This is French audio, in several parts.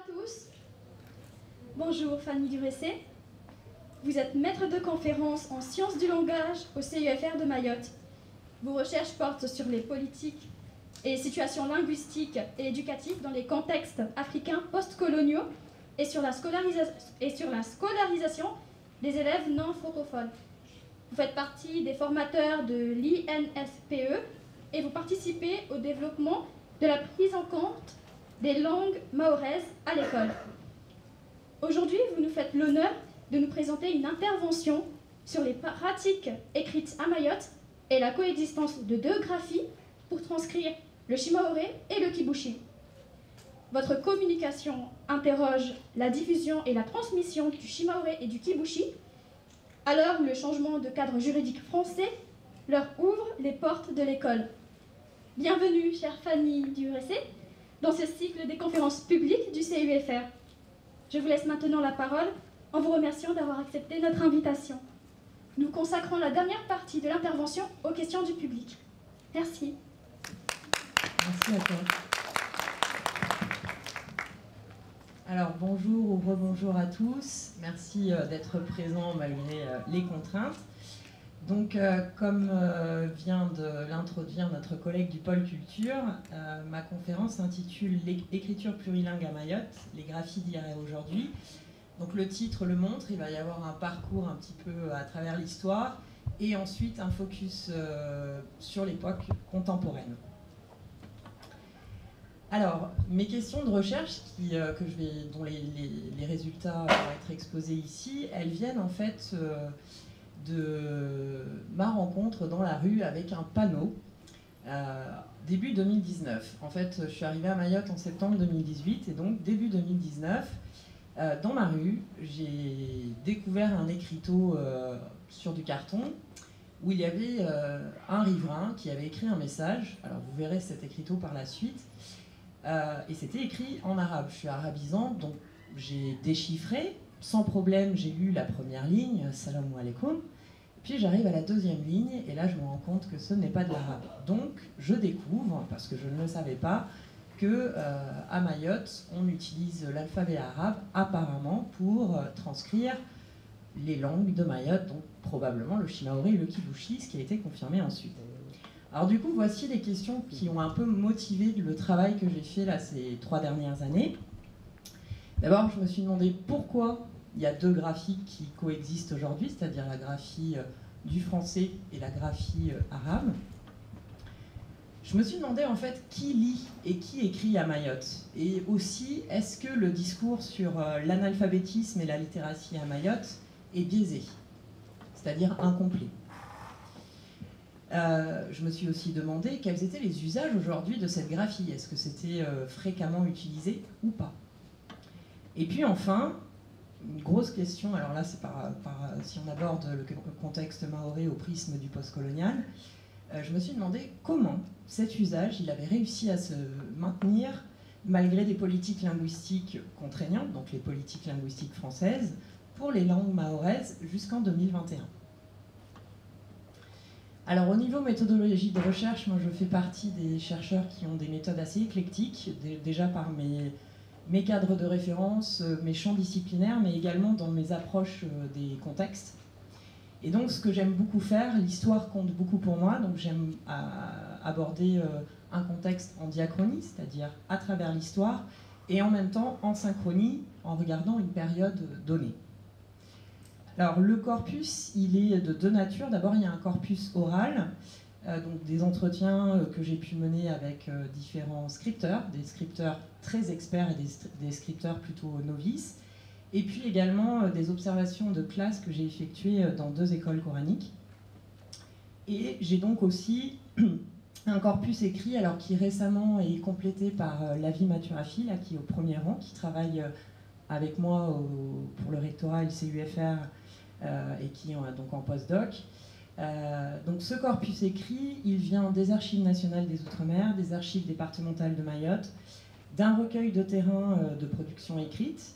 à tous. Bonjour Fanny Durécé. Vous êtes maître de conférence en sciences du langage au CUFR de Mayotte. Vos recherches portent sur les politiques et situations linguistiques et éducatives dans les contextes africains post-coloniaux et sur la scolarisation des élèves non francophones. Vous faites partie des formateurs de l'INFPE et vous participez au développement de la prise en compte des langues mahoraises à l'école. Aujourd'hui, vous nous faites l'honneur de nous présenter une intervention sur les pratiques écrites à Mayotte et la coexistence de deux graphies pour transcrire le shimaoré et le kibushi. Votre communication interroge la diffusion et la transmission du shimaoré et du kibushi à l'heure où le changement de cadre juridique français leur ouvre les portes de l'école. Bienvenue, chère Fanny Durécé, dans ce cycle des conférences publiques du CUFR. Je vous laisse maintenant la parole en vous remerciant d'avoir accepté notre invitation. Nous consacrons la dernière partie de l'intervention aux questions du public. Merci. Merci à toi. Alors bonjour ou rebonjour à tous. Merci d'être présents malgré les contraintes. Donc comme vient de l'introduire notre collègue du pôle culture, ma conférence s'intitule L'écriture plurilingue à Mayotte, les graphies d'hier et aujourd'hui. Donc le titre le montre, il va y avoir un parcours un petit peu à travers l'histoire et ensuite un focus sur l'époque contemporaine. Alors, mes questions de recherche, dont les résultats vont être exposés ici, elles viennent en fait de ma rencontre dans la rue avec un panneau début 2019. En fait, je suis arrivée à Mayotte en septembre 2018 et donc début 2019, dans ma rue, j'ai découvert un écriteau sur du carton où il y avait un riverain qui avait écrit un message. Alors vous verrez cet écriteau par la suite. Et c'était écrit en arabe. Je suis arabisante, donc j'ai déchiffré. Sans problème, j'ai lu la première ligne, Salam alaikum. Puis j'arrive à la deuxième ligne, et là je me rends compte que ce n'est pas de l'arabe. Donc je découvre, parce que je ne le savais pas, que à Mayotte, on utilise l'alphabet arabe apparemment pour transcrire les langues de Mayotte, donc probablement le shimaoré et le kibushi, ce qui a été confirmé ensuite. Alors du coup, voici les questions qui ont un peu motivé le travail que j'ai fait là ces 3 dernières années. D'abord, je me suis demandé pourquoi il y a deux graphies qui coexistent aujourd'hui, c'est-à-dire la graphie du français et la graphie arabe. Je me suis demandé en fait qui lit et qui écrit à Mayotte. Et aussi, est-ce que le discours sur l'analphabétisme et la littératie à Mayotte est biaisé, c'est-à-dire incomplet. Je me suis aussi demandé quels étaient les usages aujourd'hui de cette graphie. Est-ce que c'était fréquemment utilisé ou pas? Et puis enfin, une grosse question, alors là c'est si on aborde le contexte mahorais au prisme du postcolonial, je me suis demandé comment cet usage il avait réussi à se maintenir malgré des politiques linguistiques contraignantes, donc les politiques linguistiques françaises, pour les langues mahoraises jusqu'en 2021. Alors au niveau méthodologie de recherche, moi je fais partie des chercheurs qui ont des méthodes assez éclectiques, déjà par mes cadres de référence, mes champs disciplinaires, mais également dans mes approches des contextes. Et donc ce que j'aime beaucoup faire, l'histoire compte beaucoup pour moi, donc j'aime aborder un contexte en diachronie, c'est-à-dire à travers l'histoire, et en même temps en synchronie, en regardant une période donnée. Alors le corpus, il est de deux natures. D'abord, il y a un corpus oral, donc des entretiens que j'ai pu mener avec différents scripteurs, des scripteurs très experts et des scripteurs plutôt novices, et puis également des observations de classe que j'ai effectuées dans 2 écoles coraniques. Et j'ai donc aussi un corpus écrit, alors qui récemment est complété par Lavi Maturafi, là, qui est au premier rang, qui travaille avec moi pour le rectorat et le CUFR, et qui est donc en postdoc. Donc ce corpus écrit, il vient des Archives nationales des Outre-mer, des Archives départementales de Mayotte, d'un recueil de terrain de production écrite,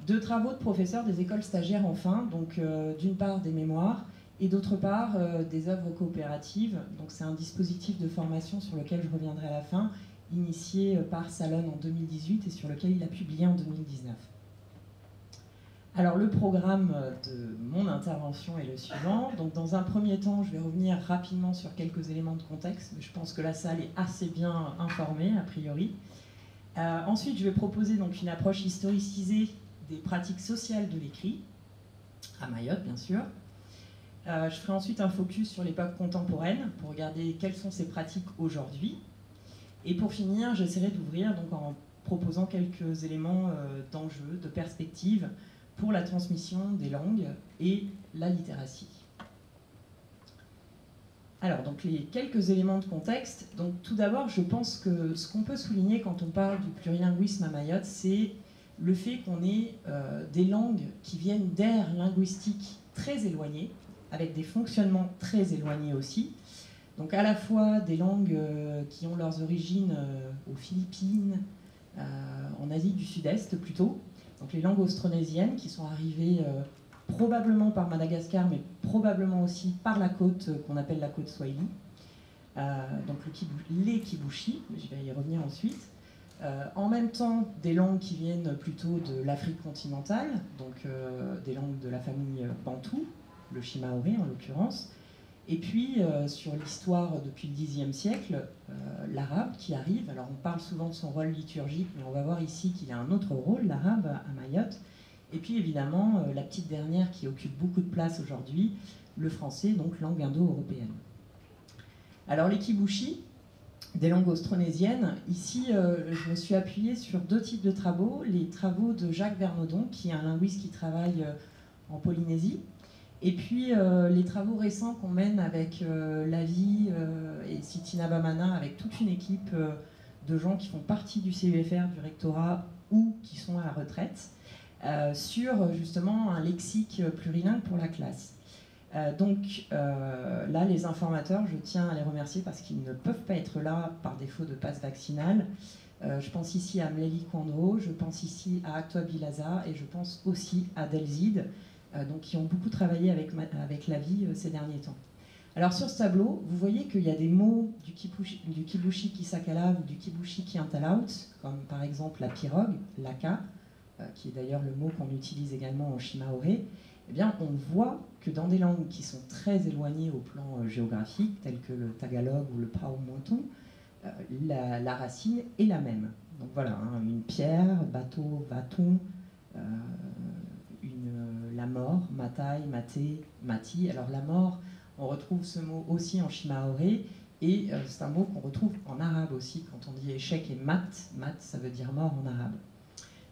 de travaux de professeurs des écoles stagiaires enfin, donc d'une part des mémoires, et d'autre part des œuvres coopératives. Donc c'est un dispositif de formation sur lequel je reviendrai à la fin, initié par Salon en 2018 et sur lequel il a publié en 2019. Alors le programme de mon intervention est le suivant. Donc dans un premier temps, je vais revenir rapidement sur quelques éléments de contexte, mais je pense que la salle est assez bien informée a priori. Ensuite, je vais proposer donc une approche historicisée des pratiques sociales de l'écrit, à Mayotte bien sûr. Je ferai ensuite un focus sur l'époque contemporaine pour regarder quelles sont ces pratiques aujourd'hui. Et pour finir, j'essaierai d'ouvrir donc en proposant quelques éléments d'enjeu, de perspective pour la transmission des langues et la littératie. Alors, donc les quelques éléments de contexte. Donc, tout d'abord, je pense que ce qu'on peut souligner quand on parle du plurilinguisme à Mayotte, c'est le fait qu'on ait des langues qui viennent d'aires linguistiques très éloignées, avec des fonctionnements très éloignés aussi. Donc, à la fois des langues qui ont leurs origines aux Philippines, en Asie du Sud-Est plutôt. Donc, les langues austronésiennes qui sont arrivées probablement par Madagascar, mais probablement aussi par la côte qu'on appelle la côte Swahili. Donc les kibushi, je vais y revenir ensuite. En même temps, des langues qui viennent plutôt de l'Afrique continentale, donc des langues de la famille bantou, le shimaoré en l'occurrence. Et puis, sur l'histoire depuis le Xe siècle, l'arabe qui arrive. Alors, on parle souvent de son rôle liturgique, mais on va voir ici qu'il a un autre rôle, l'arabe, à Mayotte. Et puis, évidemment, la petite dernière qui occupe beaucoup de place aujourd'hui, le français, donc langue indo-européenne. Alors, les kibushi, des langues austronésiennes, ici, je me suis appuyée sur deux types de travaux. Les travaux de Jacques Bernaudon, qui est un linguiste qui travaille en Polynésie, et puis les travaux récents qu'on mène avec Lavi et Sitina Bamana, avec toute une équipe de gens qui font partie du CEFR, du rectorat, ou qui sont à la retraite, sur justement un lexique plurilingue pour la classe. Donc là, les informateurs, je tiens à les remercier parce qu'ils ne peuvent pas être là par défaut de passe vaccinal. Je pense ici à Mleli Kwandro, je pense ici à Aktoa Bilaza et je pense aussi à Delzid, donc qui ont beaucoup travaillé avec la vie ces derniers temps. Alors sur ce tableau, vous voyez qu'il y a des mots du kibushi kisakala ou du kibushi kiantalaut, comme par exemple la pirogue, l'aka, qui est d'ailleurs le mot qu'on utilise également en shimaoré. Eh bien, on voit que dans des langues qui sont très éloignées au plan géographique, telles que le tagalog ou le paumotu, la racine est la même. Donc voilà, hein, une pierre, bateau, baton, la mort, matai, maté, mati. Alors la mort, on retrouve ce mot aussi en shimaoré, et c'est un mot qu'on retrouve en arabe aussi, quand on dit échec et mat, mat ça veut dire mort en arabe.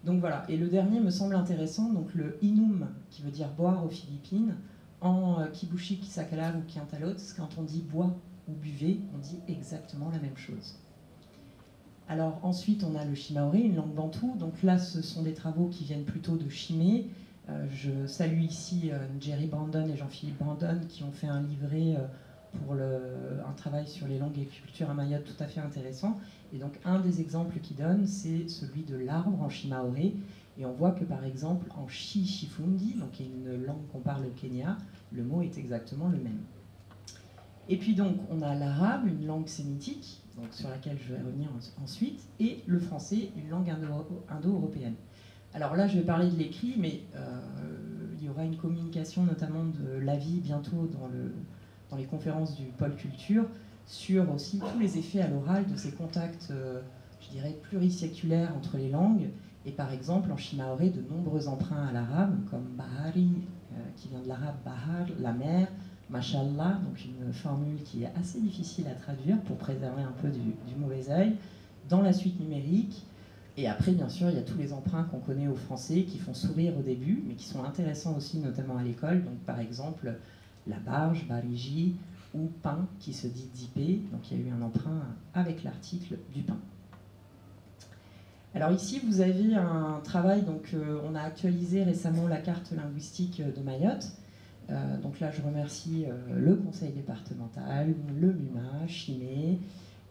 Donc voilà, et le dernier me semble intéressant, donc le inum, qui veut dire boire aux Philippines, en kibushi, kisakala ou kiantalot, quand on dit bois ou buvez, on dit exactement la même chose. Alors ensuite, on a le shimaoré, une langue bantou, donc là ce sont des travaux qui viennent plutôt de Chimay. Je salue ici Jerry Brandon et Jean-Philippe Brandon qui ont fait un livret pour un travail sur les langues et cultures à Mayotte tout à fait intéressant. Et donc un des exemples qu'ils donnent, c'est celui de l'arbre en shimaoré. Et on voit que par exemple en Shifundi, donc qui est une langue qu'on parle au Kenya, le mot est exactement le même. Et puis donc on a l'arabe, une langue sémitique, donc sur laquelle je vais revenir ensuite, et le français, une langue indo-européenne. Alors là, je vais parler de l'écrit, mais il y aura une communication notamment de l'AVI bientôt dans les conférences du pôle culture sur aussi tous les effets à l'oral de ces contacts, je dirais, pluriséculaires entre les langues. Et par exemple, en shimaoré, de nombreux emprunts à l'arabe, comme bahari, qui vient de l'arabe bahar, la mer, mashallah, donc une formule qui est assez difficile à traduire pour préserver un peu du mauvais œil, dans la suite numérique. Et après, bien sûr, il y a tous les emprunts qu'on connaît au français qui font sourire au début, mais qui sont intéressants aussi, notamment à l'école. Donc, par exemple, la barge, barigi, ou pain, qui se dit dipé. Donc, il y a eu un emprunt avec l'article du pain. Alors ici, vous avez un travail, donc on a actualisé récemment la carte linguistique de Mayotte. Donc là, je remercie le conseil départemental, le MUMA, Chimay,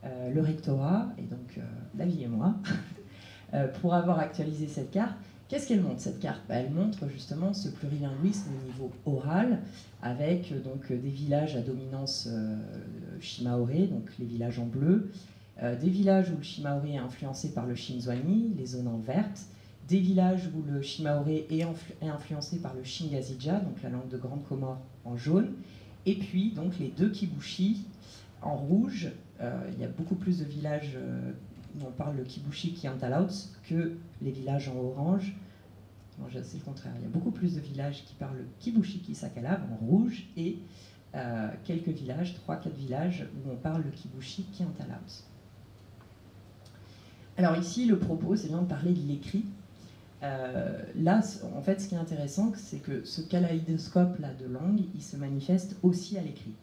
le rectorat, et donc David et moi, pour avoir actualisé cette carte. Qu'est-ce qu'elle montre, cette carte? Elle montre justement ce plurilinguisme au niveau oral, avec donc des villages à dominance shimaoré, donc les villages en bleu, des villages où le shimaoré est influencé par le shinzwani, les zones en verte, des villages où le shimaoré est influencé par le shingazija, donc la langue de Grande Comore, en jaune, et puis donc les deux kibushi en rouge. Il y a beaucoup plus de villages où on parle le kibushi Kiantalauts que les villages en orange. Non, c'est le contraire, il y a beaucoup plus de villages qui parlent le kibushi Kisakalav en rouge et quelques villages, 3-4 villages où on parle le kibushi Kiantalauts. Alors ici, le propos, c'est bien de parler de l'écrit. Là, en fait, ce qui est intéressant, c'est que ce kaléidoscope-là de langue, il se manifeste aussi à l'écrit.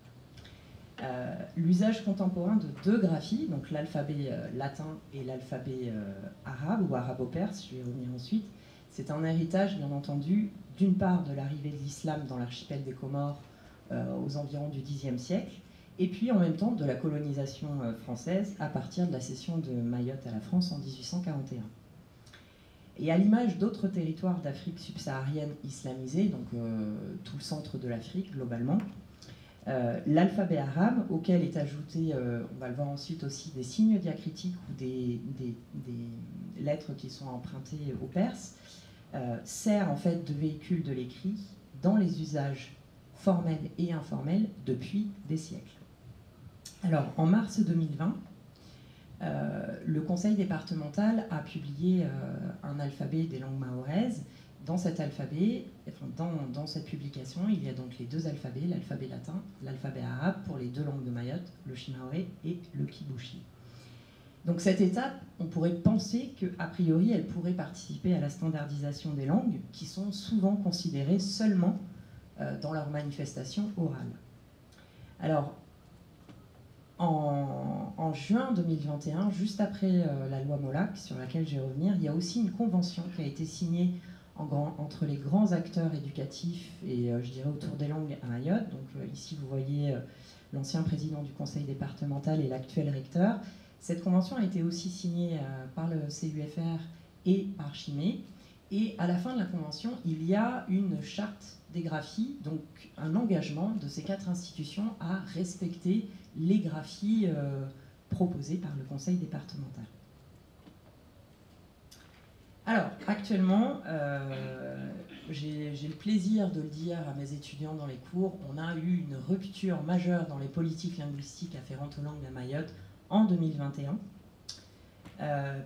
L'usage contemporain de deux graphies, donc l'alphabet latin et l'alphabet arabe ou arabo-perse, je vais y revenir ensuite, c'est un héritage, bien entendu, d'une part de l'arrivée de l'islam dans l'archipel des Comores aux environs du Xe siècle, et puis en même temps de la colonisation française à partir de la cession de Mayotte à la France en 1841. Et à l'image d'autres territoires d'Afrique subsaharienne islamisés, donc tout le centre de l'Afrique globalement, l'alphabet arabe, auquel est ajouté, on va le voir ensuite aussi, des signes diacritiques ou des lettres qui sont empruntées au perse, sert en fait de véhicule de l'écrit dans les usages formels et informels depuis des siècles. Alors, en mars 2020, le conseil départemental a publié un alphabet des langues mahoraises. Dans cet alphabet, dans cette publication, il y a donc les deux alphabets, l'alphabet latin, l'alphabet arabe pour les deux langues de Mayotte, le shimaoré et le kibushi. Donc cette étape, on pourrait penser qu'a priori, elle pourrait participer à la standardisation des langues qui sont souvent considérées seulement dans leur manifestation orale. Alors, en juin 2021, juste après la loi Molac, sur laquelle je vais revenir, il y a aussi une convention qui a été signée entre les grands acteurs éducatifs et je dirais autour des langues à Mayotte. Donc ici vous voyez l'ancien président du conseil départemental et l'actuel recteur. Cette convention a été aussi signée par le CUFR et par Chimay. Et à la fin de la convention, il y a une charte des graphies, donc un engagement de ces 4 institutions à respecter les graphies proposées par le conseil départemental. Alors, actuellement, j'ai le plaisir de le dire à mes étudiants dans les cours, on a eu une rupture majeure dans les politiques linguistiques afférentes aux langues à Mayotte en 2021,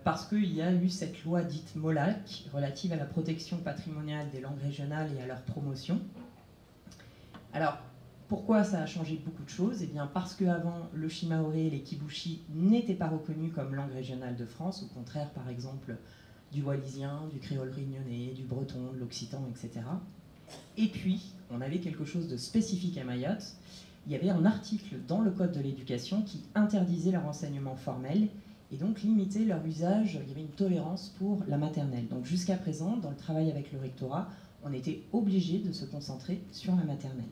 parce qu'il y a eu cette loi dite Molac, relative à la protection patrimoniale des langues régionales et à leur promotion. Alors, pourquoi ça a changé beaucoup de choses? Eh bien, parce qu'avant, le shimaoré et les kibushi n'étaient pas reconnus comme langue régionale de France, au contraire, par exemple, du wallisien, du créole réunionnais, du breton, de l'occitan, etc. Et puis, on avait quelque chose de spécifique à Mayotte. Il y avait un article dans le Code de l'éducation qui interdisait leur enseignement formel et donc limitait leur usage. Il y avait une tolérance pour la maternelle. Donc jusqu'à présent, dans le travail avec le rectorat, on était obligé de se concentrer sur la maternelle.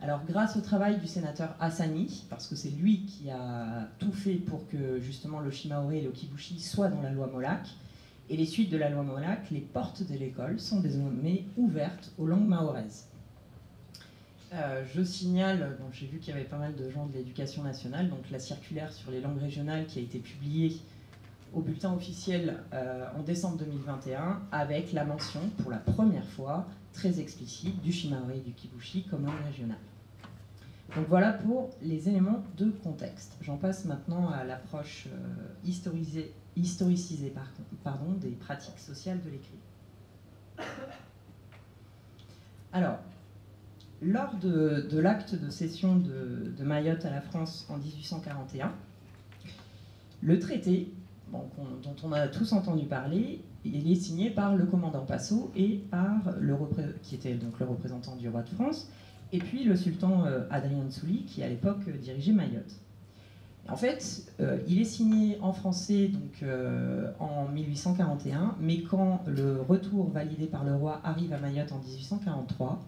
Alors grâce au travail du sénateur Hassani, parce que c'est lui qui a tout fait pour que justement le shimaoré et le kibushi soient dans la loi Molac, et les suites de la loi Molac, les portes de l'école sont désormais ouvertes aux langues mahoraises. Je signale, bon, j'ai vu qu'il y avait pas mal de gens de l'éducation nationale, donc la circulaire sur les langues régionales qui a été publiée au bulletin officiel en décembre 2021, avec la mention, pour la première fois, très explicite, du shimaoré et du kibushi comme langue régionale. Donc voilà pour les éléments de contexte. J'en passe maintenant à l'approche historicisée des pratiques sociales de l'écrit. Alors, lors de l'acte de cession de Mayotte à la France en 1841, le traité, bon, dont on a tous entendu parler, il est signé par le commandant Passot et par qui était donc le représentant du roi de France, et puis le sultan Adrien Nsouli, qui à l'époque dirigeait Mayotte. En fait, il est signé en français donc, en 1841, mais quand le retour validé par le roi arrive à Mayotte en 1843,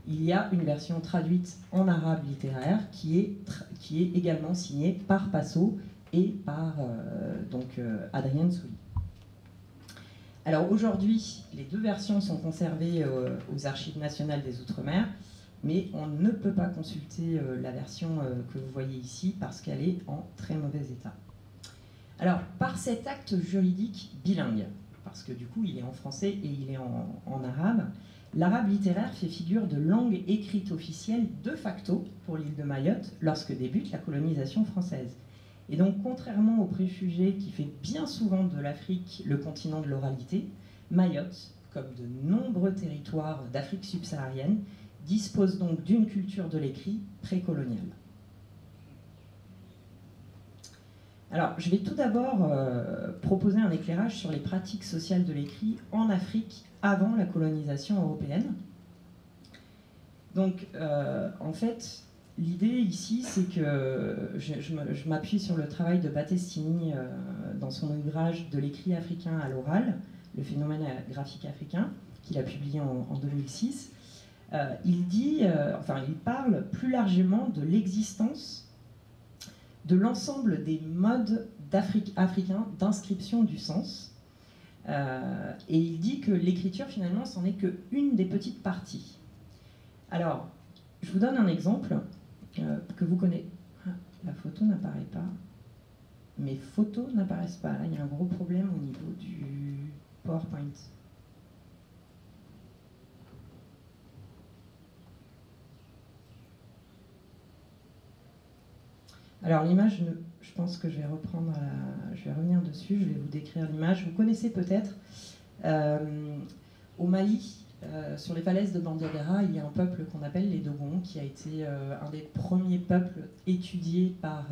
il y a une version traduite en arabe littéraire qui est également signée par Passot et par Adrien Nsouli. Alors aujourd'hui, les deux versions sont conservées aux Archives nationales des Outre-mer, mais on ne peut pas consulter la version que vous voyez ici parce qu'elle est en très mauvais état. Alors, par cet acte juridique bilingue, parce que du coup il est en français et il est en arabe, l'arabe littéraire fait figure de langue écrite officielle de facto pour l'île de Mayotte lorsque débute la colonisation française. Et donc, contrairement aux préjugés qui fait bien souvent de l'Afrique le continent de l'oralité, Mayotte, comme de nombreux territoires d'Afrique subsaharienne, dispose donc d'une culture de l'écrit précoloniale. Alors, je vais tout d'abord proposer un éclairage sur les pratiques sociales de l'écrit en Afrique avant la colonisation européenne. Donc, en fait, l'idée ici, c'est que je m'appuie sur le travail de Battestini dans son ouvrage de l'écrit africain à l'oral, le phénomène graphique africain, qu'il a publié en 2006. Il parle plus largement de l'existence de l'ensemble des modes africains d'inscription du sens. Et il dit que l'écriture, finalement, c'en est qu'une des petites parties. Alors, je vous donne un exemple que vous connaissez. Ah, la photo n'apparaît pas. Mes photos n'apparaissent pas. Là, il y a un gros problème au niveau du PowerPoint. Alors l'image, je pense que je vais revenir dessus, je vais vous décrire l'image. Vous connaissez peut-être, au Mali, sur les falaises de Bandiagara, il y a un peuple qu'on appelle les Dogons, qui a été un des premiers peuples étudiés par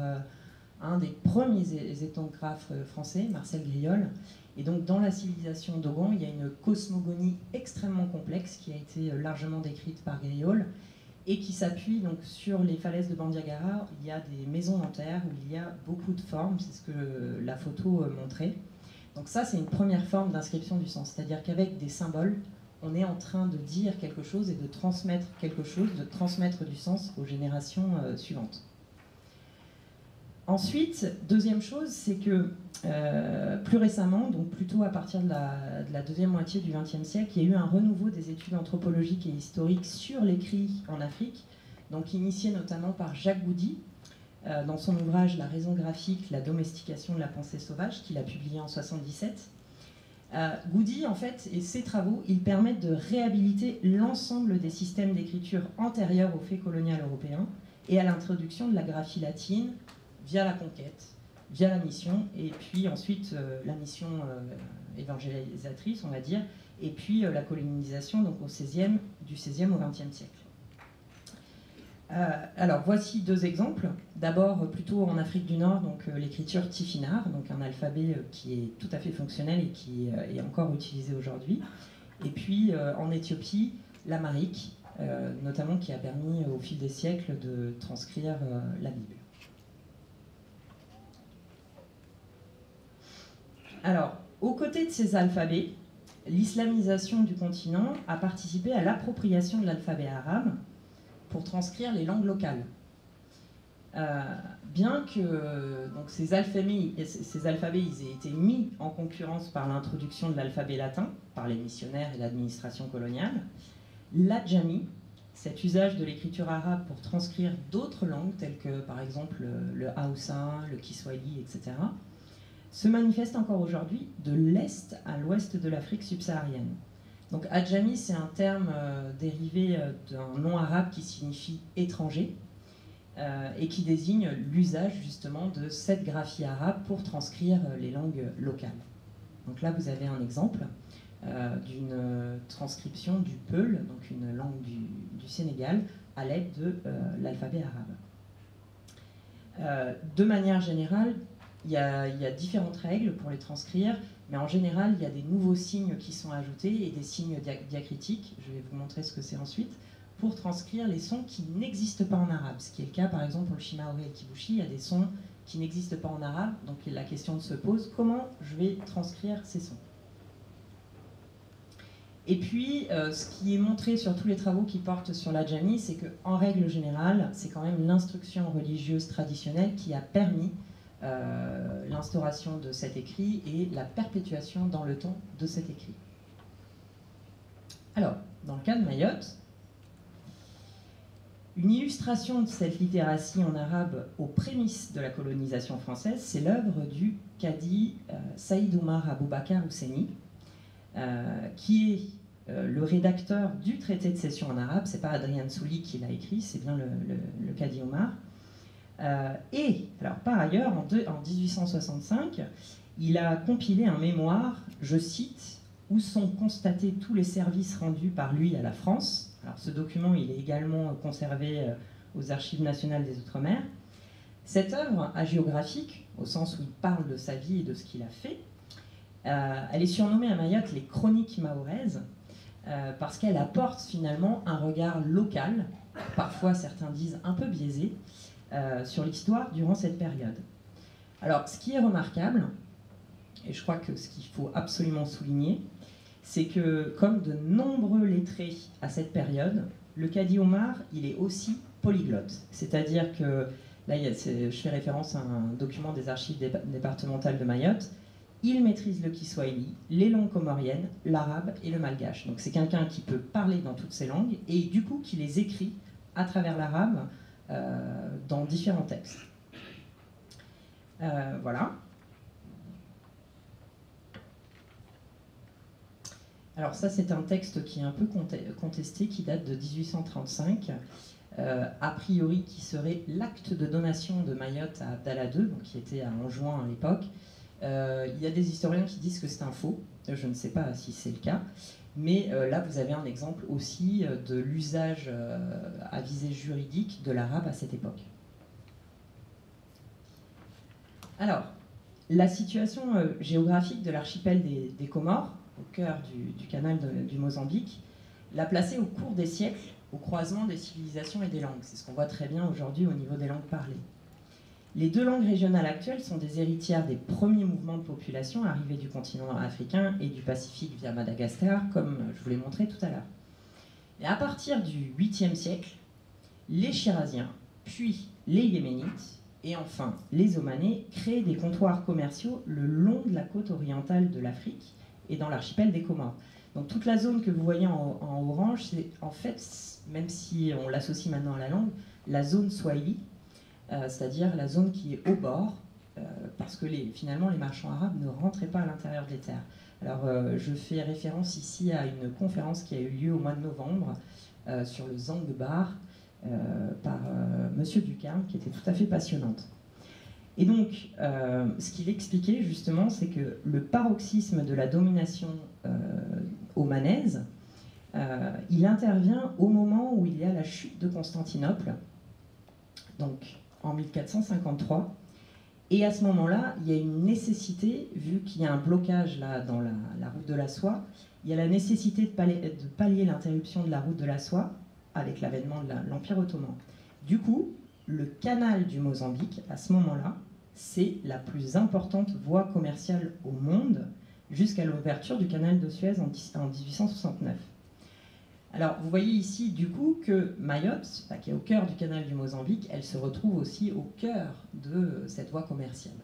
un des premiers ethnographes français, Marcel Griol. Et donc dans la civilisation Dogon, il y a une cosmogonie extrêmement complexe qui a été largement décrite par Griol, et qui s'appuie donc sur les falaises de Bandiagara. Il y a des maisons en terre où il y a beaucoup de formes, c'est ce que la photo montrait. Donc ça, c'est une première forme d'inscription du sens, c'est-à-dire qu'avec des symboles, on est en train de dire quelque chose et de transmettre quelque chose, de transmettre du sens aux générations suivantes. Ensuite, deuxième chose, c'est que plus récemment, donc plutôt à partir de la deuxième moitié du XXe siècle, il y a eu un renouveau des études anthropologiques et historiques sur l'écrit en Afrique, donc initié notamment par Jacques Goudy, dans son ouvrage « La raison graphique, la domestication de la pensée sauvage », qu'il a publié en 1977. Goudy, en fait, et ses travaux, ils permettent de réhabiliter l'ensemble des systèmes d'écriture antérieurs au fait colonial européen et à l'introduction de la graphie latine via la conquête, via la mission, et puis ensuite la mission évangélisatrice, on va dire, et puis la colonisation donc du XVIe au XXe siècle. Alors voici deux exemples. D'abord plutôt en Afrique du Nord, donc l'écriture Tifinagh, donc un alphabet qui est tout à fait fonctionnel et qui est encore utilisé aujourd'hui. Et puis en Éthiopie, l'amharique, notamment qui a permis au fil des siècles de transcrire la Bible. Alors, aux côtés de ces alphabets, l'islamisation du continent a participé à l'appropriation de l'alphabet arabe pour transcrire les langues locales. Bien que donc, ces alphabets ils aient été mis en concurrence par l'introduction de l'alphabet latin, par les missionnaires et l'administration coloniale, l'adjami, cet usage de l'écriture arabe pour transcrire d'autres langues, telles que par exemple le Haoussa, le Kiswahili, etc., se manifeste encore aujourd'hui de l'Est à l'Ouest de l'Afrique subsaharienne. Donc Adjami, c'est un terme dérivé d'un nom arabe qui signifie étranger et qui désigne l'usage justement de cette graphie arabe pour transcrire les langues locales. Donc là, vous avez un exemple d'une transcription du Peul, donc une langue du Sénégal, à l'aide de l'alphabet arabe. De manière générale, il y a différentes règles pour les transcrire, mais en général, il y a des nouveaux signes qui sont ajoutés et des signes diacritiques, je vais vous montrer ce que c'est ensuite, pour transcrire les sons qui n'existent pas en arabe. Ce qui est le cas, par exemple, pour le Shimaoré et le Kibushi, il y a des sons qui n'existent pas en arabe, donc la question se pose, comment je vais transcrire ces sons ? Et puis, ce qui est montré sur tous les travaux qui portent sur l'adjami, c'est qu'en règle générale, c'est quand même l'instruction religieuse traditionnelle qui a permis l'instauration de cet écrit et la perpétuation dans le temps de cet écrit. Alors, dans le cas de Mayotte, Une illustration de cette littératie en arabe aux prémices de la colonisation française, c'est l'œuvre du cadi Saïd Omar Aboubakar Husseini, qui est le rédacteur du traité de cession en arabe. C'est pas Adrien Souli qui l'a écrit, c'est bien le cadi Omar. Et alors, par ailleurs, en 1865, il a compilé un mémoire, je cite, où sont constatés tous les services rendus par lui à la France. Alors, ce document, il est également conservé aux Archives nationales des Outre-mer. Cette œuvre hagiographique, au sens où il parle de sa vie et de ce qu'il a fait, elle est surnommée à Mayotte les Chroniques mahoraises, parce qu'elle apporte finalement un regard local, parfois certains disent un peu biaisé, sur l'histoire durant cette période. Alors, ce qui est remarquable, et je crois que ce qu'il faut absolument souligner, c'est que, comme de nombreux lettrés à cette période, le cadi Omar, il est aussi polyglotte. C'est-à-dire que, là, je fais référence à un document des archives départementales de Mayotte, il maîtrise le kiswahili, les langues comoriennes, l'arabe et le malgache. Donc c'est quelqu'un qui peut parler dans toutes ces langues, et du coup qui les écrit à travers l'arabe dans différents textes. Voilà. Alors ça, c'est un texte qui est un peu contesté, qui date de 1835, a priori qui serait l'acte de donation de Mayotte à Abdallah II, donc qui était à Anjouan à l'époque. Il y a des historiens qui disent que c'est un faux, je ne sais pas si c'est le cas, mais là vous avez un exemple aussi de l'usage à visée juridique de l'arabe à cette époque. Alors, la situation géographique de l'archipel des Comores, au cœur du canal du Mozambique, l'a placé au cours des siècles au croisement des civilisations et des langues. C'est ce qu'on voit très bien aujourd'hui au niveau des langues parlées. Les deux langues régionales actuelles sont des héritières des premiers mouvements de population arrivés du continent africain et du Pacifique via Madagascar, comme je vous l'ai montré tout à l'heure. Et à partir du 8e siècle, les Shiraziens, puis les Yéménites, et enfin les Omanais, créent des comptoirs commerciaux le long de la côte orientale de l'Afrique et dans l'archipel des Comores. Donc toute la zone que vous voyez en orange, c'est en fait, même si on l'associe maintenant à la langue, la zone Swahili, c'est-à-dire la zone qui est au bord, parce que finalement les marchands arabes ne rentraient pas à l'intérieur des terres. Alors je fais référence ici à une conférence qui a eu lieu au mois de novembre sur le Zangbar par Monsieur Ducarme, qui était tout à fait passionnante. Et donc, ce qu'il expliquait justement, c'est que le paroxysme de la domination omanaise, il intervient au moment où il y a la chute de Constantinople, donc en 1453, et à ce moment-là, il y a une nécessité, vu qu'il y a un blocage là dans la route de la soie, il y a la nécessité de pallier l'interruption de la route de la soie avec l'avènement de l'Empire ottoman. Du coup, le canal du Mozambique, à ce moment-là, c'est la plus importante voie commerciale au monde jusqu'à l'ouverture du canal de Suez en 1869. Alors, vous voyez ici, du coup, que Mayotte, qui est au cœur du canal du Mozambique, elle se retrouve aussi au cœur de cette voie commerciale.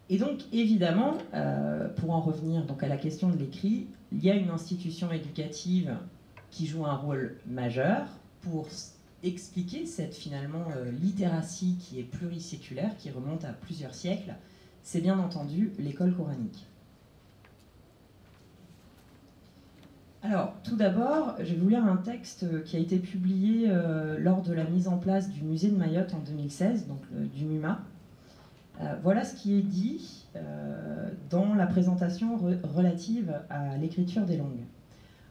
Et donc, évidemment, pour en revenir donc, à la question de l'écrit, il y a une institution éducative qui joue un rôle majeur pour expliquer cette, finalement, littératie qui est pluriséculaire, qui remonte à plusieurs siècles. C'est bien entendu l'école coranique. Alors, tout d'abord, je vais vous lire un texte qui a été publié lors de la mise en place du musée de Mayotte en 2016, donc du MUMA. Voilà ce qui est dit dans la présentation relative à l'écriture des langues.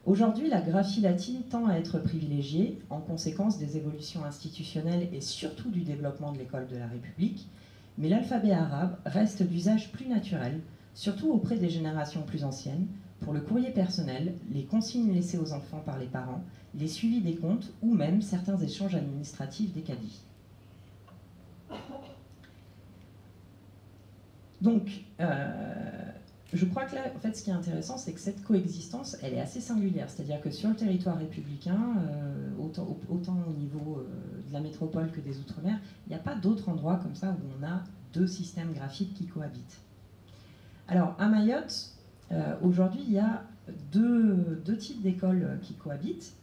Aujourd'hui, la graphie latine tend à être privilégiée en conséquence des évolutions institutionnelles et surtout du développement de l'école de la République, mais l'alphabet arabe reste d'usage plus naturel, surtout auprès des générations plus anciennes, pour le courrier personnel, les consignes laissées aux enfants par les parents, les suivis des comptes ou même certains échanges administratifs des cadis. Donc, je crois que là, en fait, ce qui est intéressant, c'est que cette coexistence, elle est assez singulière. C'est-à-dire que sur le territoire républicain, autant au niveau de la métropole que des Outre-mer, il n'y a pas d'autre endroit comme ça où on a deux systèmes graphiques qui cohabitent. Alors, à Mayotte, aujourd'hui, il y a deux types d'écoles qui cohabitent.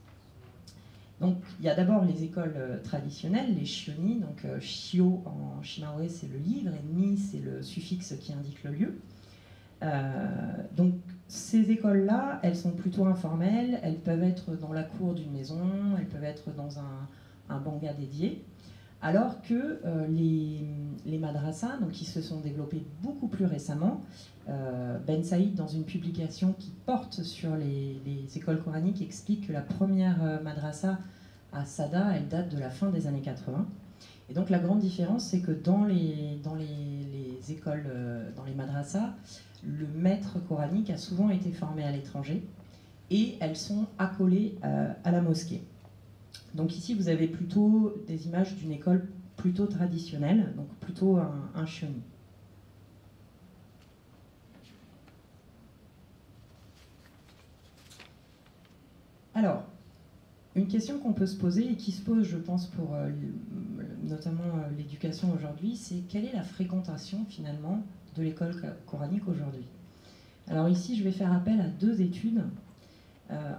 Donc il y a d'abord les écoles traditionnelles, les shioni, donc shio en shimaoré c'est le livre et ni c'est le suffixe qui indique le lieu. Donc ces écoles-là, elles sont plutôt informelles, elles peuvent être dans la cour d'une maison, elles peuvent être dans un banga dédié, alors que les madrasas, donc qui se sont développés beaucoup plus récemment, Ben Saïd, dans une publication qui porte sur les écoles coraniques, explique que la première madrasa à Sada, elle date de la fin des années 80. Et donc la grande différence, c'est que dans les écoles, dans les madrasas, le maître coranique a souvent été formé à l'étranger et elles sont accolées à la mosquée. Donc ici, vous avez plutôt des images d'une école plutôt traditionnelle, donc plutôt un shioni. Alors, une question qu'on peut se poser et qui se pose, je pense, pour notamment l'éducation aujourd'hui, c'est quelle est la fréquentation finalement de l'école coranique aujourd'hui? Alors ici, je vais faire appel à deux études.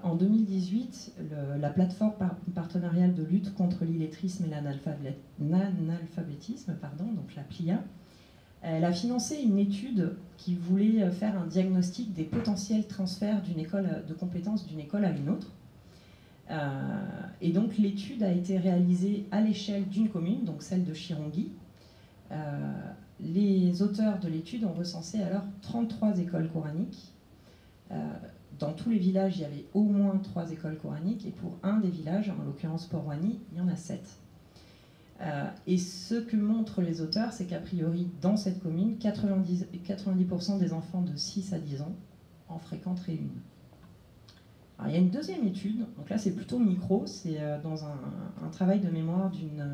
En 2018, la plateforme partenariale de lutte contre l'illettrisme et l'analphabétisme, donc la PLIA, elle a financé une étude qui voulait faire un diagnostic des potentiels transferts d'une école de compétences d'une école à une autre. Et donc l'étude a été réalisée à l'échelle d'une commune, donc celle de Chirongi. Les auteurs de l'étude ont recensé alors 33 écoles coraniques. Dans tous les villages, il y avait au moins 3 écoles coraniques, et pour un des villages, en l'occurrence Porwani, il y en a 7. Et ce que montrent les auteurs, c'est qu'a priori, dans cette commune, 90% des enfants de 6 à 10 ans en fréquenteraient une. Alors, il y a une deuxième étude, donc là c'est plutôt micro, c'est dans un travail de mémoire d'une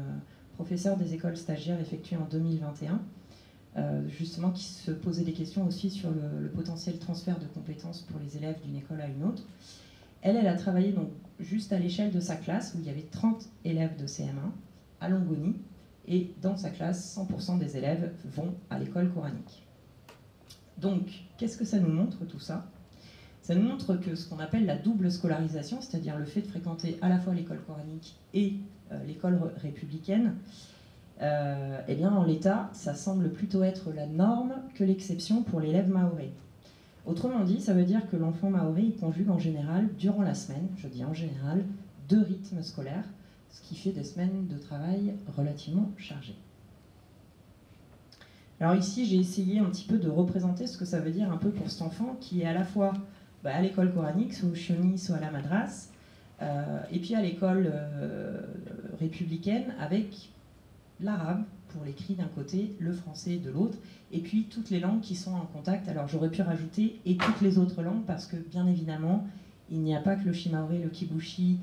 professeure des écoles stagiaires effectué en 2021, justement qui se posait des questions aussi sur le potentiel transfert de compétences pour les élèves d'une école à une autre. Elle a travaillé donc juste à l'échelle de sa classe, où il y avait 30 élèves de CM1 à Longoni, et dans sa classe, 100% des élèves vont à l'école coranique. Donc, qu'est-ce que ça nous montre tout ça? Ça nous montre que ce qu'on appelle la double scolarisation, c'est-à-dire le fait de fréquenter à la fois l'école coranique et l'école républicaine, eh bien en l'état, ça semble plutôt être la norme que l'exception pour l'élève mahorais. Autrement dit, ça veut dire que l'enfant mahorais il conjugue en général, durant la semaine, je dis en général, 2 rythmes scolaires, ce qui fait des semaines de travail relativement chargées. Alors ici, j'ai essayé un petit peu de représenter ce que ça veut dire un peu pour cet enfant qui est à la fois à l'école coranique, soit au shioni, soit à la madrase, et puis à l'école républicaine avec l'arabe pour l'écrit d'un côté, le français de l'autre, et puis toutes les langues qui sont en contact. Alors j'aurais pu rajouter et toutes les autres langues parce que bien évidemment, il n'y a pas que le shimaoré, le kibushi,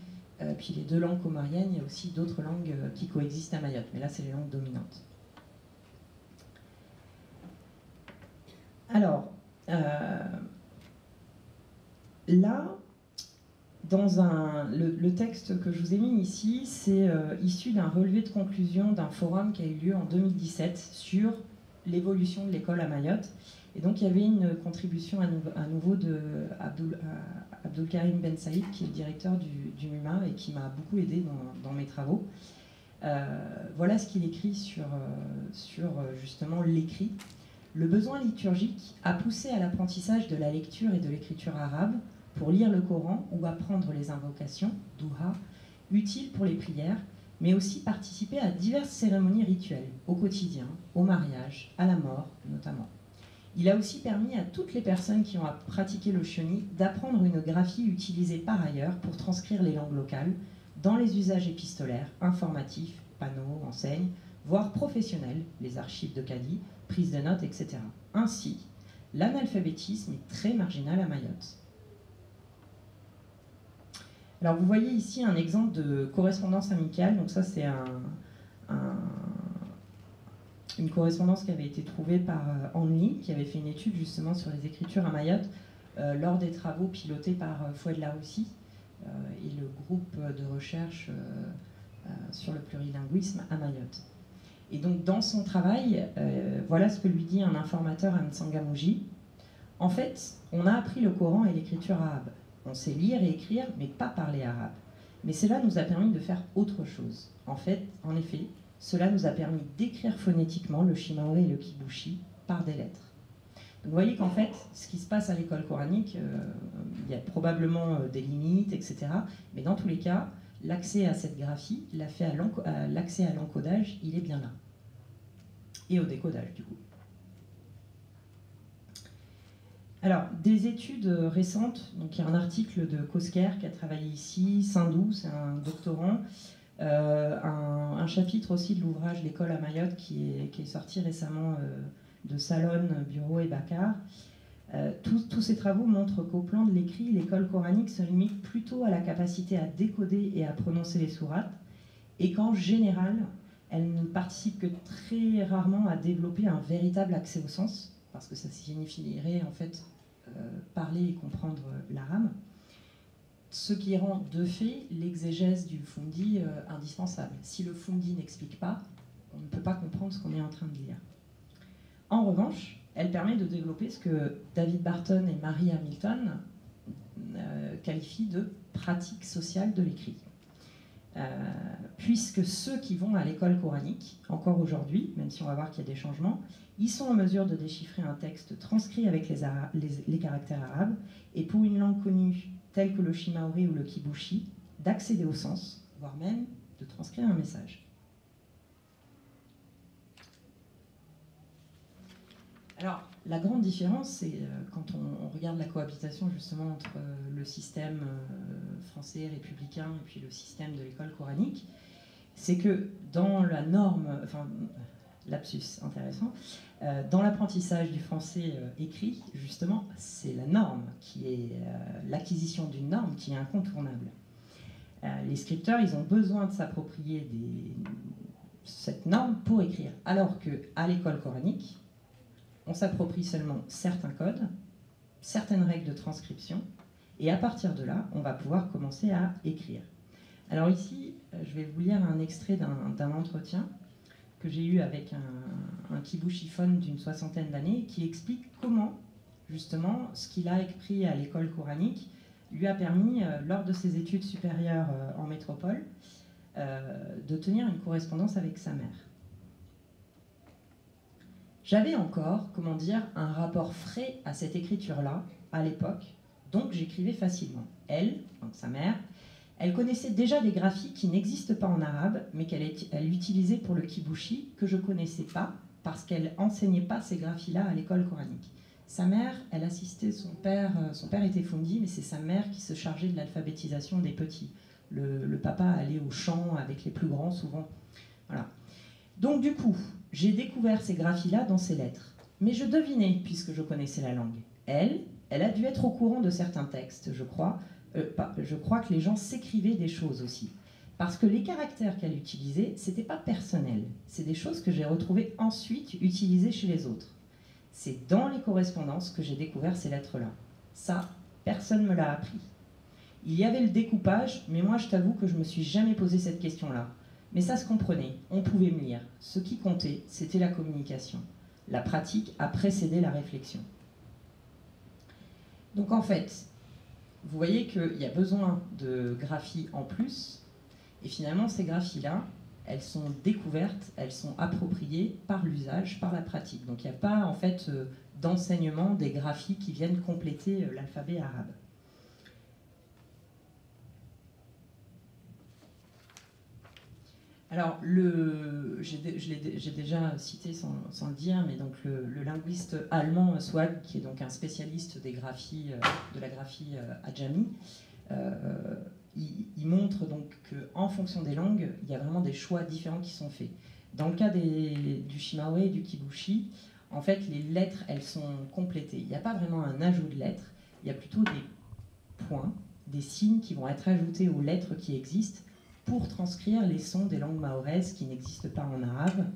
puis les 2 langues comoriennes, il y a aussi d'autres langues qui coexistent à Mayotte, mais là c'est les langues dominantes. Alors, là, dans le texte que je vous ai mis ici, c'est issu d'un relevé de conclusion d'un forum qui a eu lieu en 2017 sur l'évolution de l'école à Mayotte. Et donc il y avait une contribution à nouveau de Abdul Karim Ben Saïd, qui est le directeur du MUMA et qui m'a beaucoup aidé dans mes travaux. Voilà ce qu'il écrit sur justement l'écrit. Le besoin liturgique a poussé à l'apprentissage de la lecture et de l'écriture arabe pour lire le Coran ou apprendre les invocations, duha, utiles pour les prières, mais aussi participer à diverses cérémonies rituelles, au quotidien, au mariage, à la mort notamment. Il a aussi permis à toutes les personnes qui ont pratiqué le shioni d'apprendre une graphie utilisée par ailleurs pour transcrire les langues locales dans les usages épistolaires, informatifs, panneaux, enseignes, voire professionnels, les archives de Cadi, prise de notes, etc. Ainsi, l'analphabétisme est très marginal à Mayotte. Alors vous voyez ici un exemple de correspondance amicale, donc ça c'est une correspondance qui avait été trouvée par Anli, qui avait fait une étude justement sur les écritures à Mayotte lors des travaux pilotés par Foued Laroussi et le groupe de recherche sur le plurilinguisme à Mayotte. Et donc dans son travail, voilà ce que lui dit un informateur à Mtsangamouji. En fait, on a appris le Coran et l'écriture arabe. On sait lire et écrire, mais pas parler arabe. Mais cela nous a permis de faire autre chose. En effet, cela nous a permis d'écrire phonétiquement le shimaore et le kibushi par des lettres. Donc vous voyez qu'en fait, ce qui se passe à l'école coranique, il y a probablement des limites, etc. Mais dans tous les cas, l'accès à cette graphie, l'accès à l'encodage, il est bien là. Et au décodage, du coup. Alors, des études récentes, donc il y a un article de Kosker qui a travaillé ici, Sindou, c'est un doctorant, un chapitre aussi de l'ouvrage L'école à Mayotte qui est sorti récemment de Salon, Bureau et Bakar. Tous ces travaux montrent qu'au plan de l'écrit, l'école coranique se limite plutôt à la capacité à décoder et à prononcer les sourates, et qu'en général, elle ne participe que très rarement à développer un véritable accès au sens, parce que ça signifierait en fait parler et comprendre l'arabe, ce qui rend de fait l'exégèse du fundi indispensable. Si le fundi n'explique pas, on ne peut pas comprendre ce qu'on est en train de lire. En revanche, elle permet de développer ce que David Barton et Mary Hamilton qualifient de pratique sociale de l'écrit. Puisque ceux qui vont à l'école coranique, encore aujourd'hui, même si on va voir qu'il y a des changements, ils sont en mesure de déchiffrer un texte transcrit avec les caractères arabes, et pour une langue connue telle que le shimaore ou le kibushi, d'accéder au sens, voire même de transcrire un message. Alors, la grande différence, c'est quand on regarde la cohabitation justement entre le système français républicain et puis le système de l'école coranique, c'est que dans la norme, enfin, lapsus intéressant, dans l'apprentissage du français écrit, justement, c'est la norme qui est l'acquisition d'une norme qui est incontournable. Les scripteurs, ils ont besoin de s'approprier cette norme pour écrire, alors qu'à l'école coranique, on s'approprie seulement certains codes, certaines règles de transcription, et à partir de là, on va pouvoir commencer à écrire. Alors ici, je vais vous lire un extrait d'un entretien que j'ai eu avec un kibushiphone d'une 60aine d'années qui explique comment, justement, ce qu'il a appris à l'école coranique lui a permis, lors de ses études supérieures en métropole, de tenir une correspondance avec sa mère. J'avais encore, comment dire, un rapport frais à cette écriture-là, à l'époque, donc j'écrivais facilement. Elle, donc sa mère, elle connaissait déjà des graphies qui n'existent pas en arabe, mais qu'elle utilisait pour le kibushi, que je ne connaissais pas, parce qu'elle n'enseignait pas ces graphies-là à l'école coranique. Sa mère, elle assistait son père était fundi, mais c'est sa mère qui se chargeait de l'alphabétisation des petits. Le papa allait au champ avec les plus grands, souvent. Voilà. Donc du coup, j'ai découvert ces graphies-là dans ses lettres. Mais je devinais, puisque je connaissais la langue. Elle a dû être au courant de certains textes, je crois. Je crois que les gens s'écrivaient des choses aussi. Parce que les caractères qu'elle utilisait, c'était pas personnel. C'est des choses que j'ai retrouvées ensuite utilisées chez les autres. C'est dans les correspondances que j'ai découvert ces lettres-là. Ça, personne ne me l'a appris. Il y avait le découpage, mais moi je t'avoue que je me suis jamais posé cette question-là. Mais ça se comprenait, on pouvait me lire. Ce qui comptait, c'était la communication. La pratique a précédé la réflexion. Donc en fait, vous voyez qu'il y a besoin de graphies en plus, et finalement ces graphies-là, elles sont découvertes, elles sont appropriées par l'usage, par la pratique. Donc il n'y a pas en fait d'enseignement des graphies qui viennent compléter l'alphabet arabe. Alors, j'ai déjà cité sans le dire, mais donc le linguiste allemand Swag, qui est donc un spécialiste des graphies, de la graphie adjami, il montre donc qu'en fonction des langues, il y a vraiment des choix différents qui sont faits. Dans le cas du shimaore et du kibushi, en fait, les lettres, elles sont complétées. Il n'y a pas vraiment un ajout de lettres, il y a plutôt des points, des signes qui vont être ajoutés aux lettres qui existent pour transcrire les sons des langues mahoraises qui n'existent pas en arabe.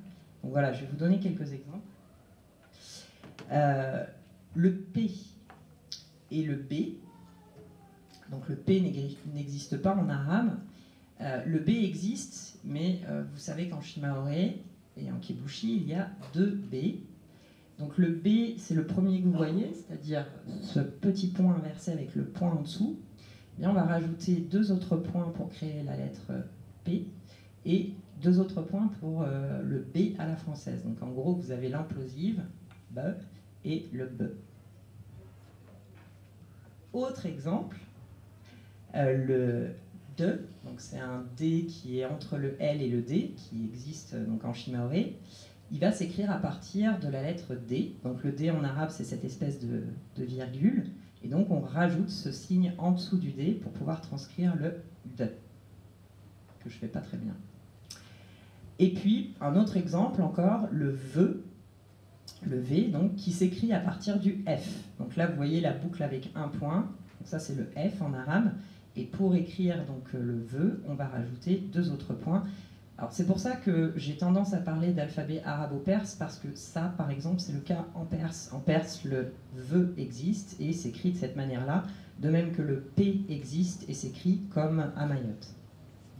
Donc voilà, je vais vous donner quelques exemples. Le P et le B, donc le P n'existe pas en arabe, le B existe, mais vous savez qu'en shimaore et en kibushi, il y a deux B. Donc le B, c'est le premier que vous voyez, c'est-à-dire ce petit point inversé avec le point en dessous. bien, on va rajouter 2 autres points pour créer la lettre P et 2 autres points pour le B à la française. Donc en gros, vous avez l'implosive, B, et le B. Autre exemple, le D, donc c'est un D qui est entre le L et le D, qui existe donc en shimaoré. Il va s'écrire à partir de la lettre D. Donc le D en arabe, c'est cette espèce de virgule. Et donc on rajoute ce signe en dessous du D pour pouvoir transcrire le D, que je ne fais pas très bien. Et puis, un autre exemple encore, le V, donc, qui s'écrit à partir du F. Donc là, vous voyez la boucle avec un point. Donc ça, c'est le F en arabe. Et pour écrire donc, le V, on va rajouter 2 autres points. Alors c'est pour ça que j'ai tendance à parler d'alphabet arabo-perse, parce que ça, par exemple, c'est le cas en perse. En perse, le V existe et s'écrit de cette manière-là, de même que le P existe et s'écrit comme à Mayotte.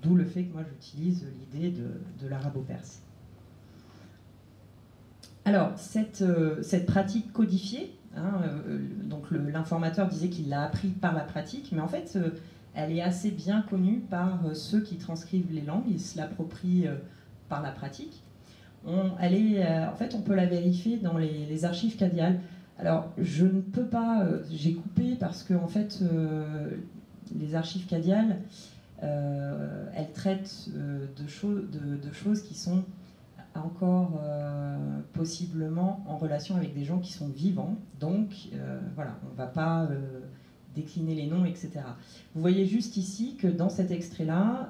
D'où le fait que moi j'utilise l'idée de l'arabo-perse. Alors, cette pratique codifiée, hein, donc l'informateur disait qu'il l'a appris par la pratique, mais en fait, elle est assez bien connue par ceux qui transcrivent les langues, ils se l'approprient par la pratique. En fait, on peut la vérifier dans les archives cadiales. Alors, je ne peux pas, j'ai coupé parce que en fait, les archives cadiales, elles traitent de choses qui sont encore possiblement en relation avec des gens qui sont vivants. Donc, voilà, on ne va pas décliner les noms, etc. Vous voyez juste ici que dans cet extrait-là,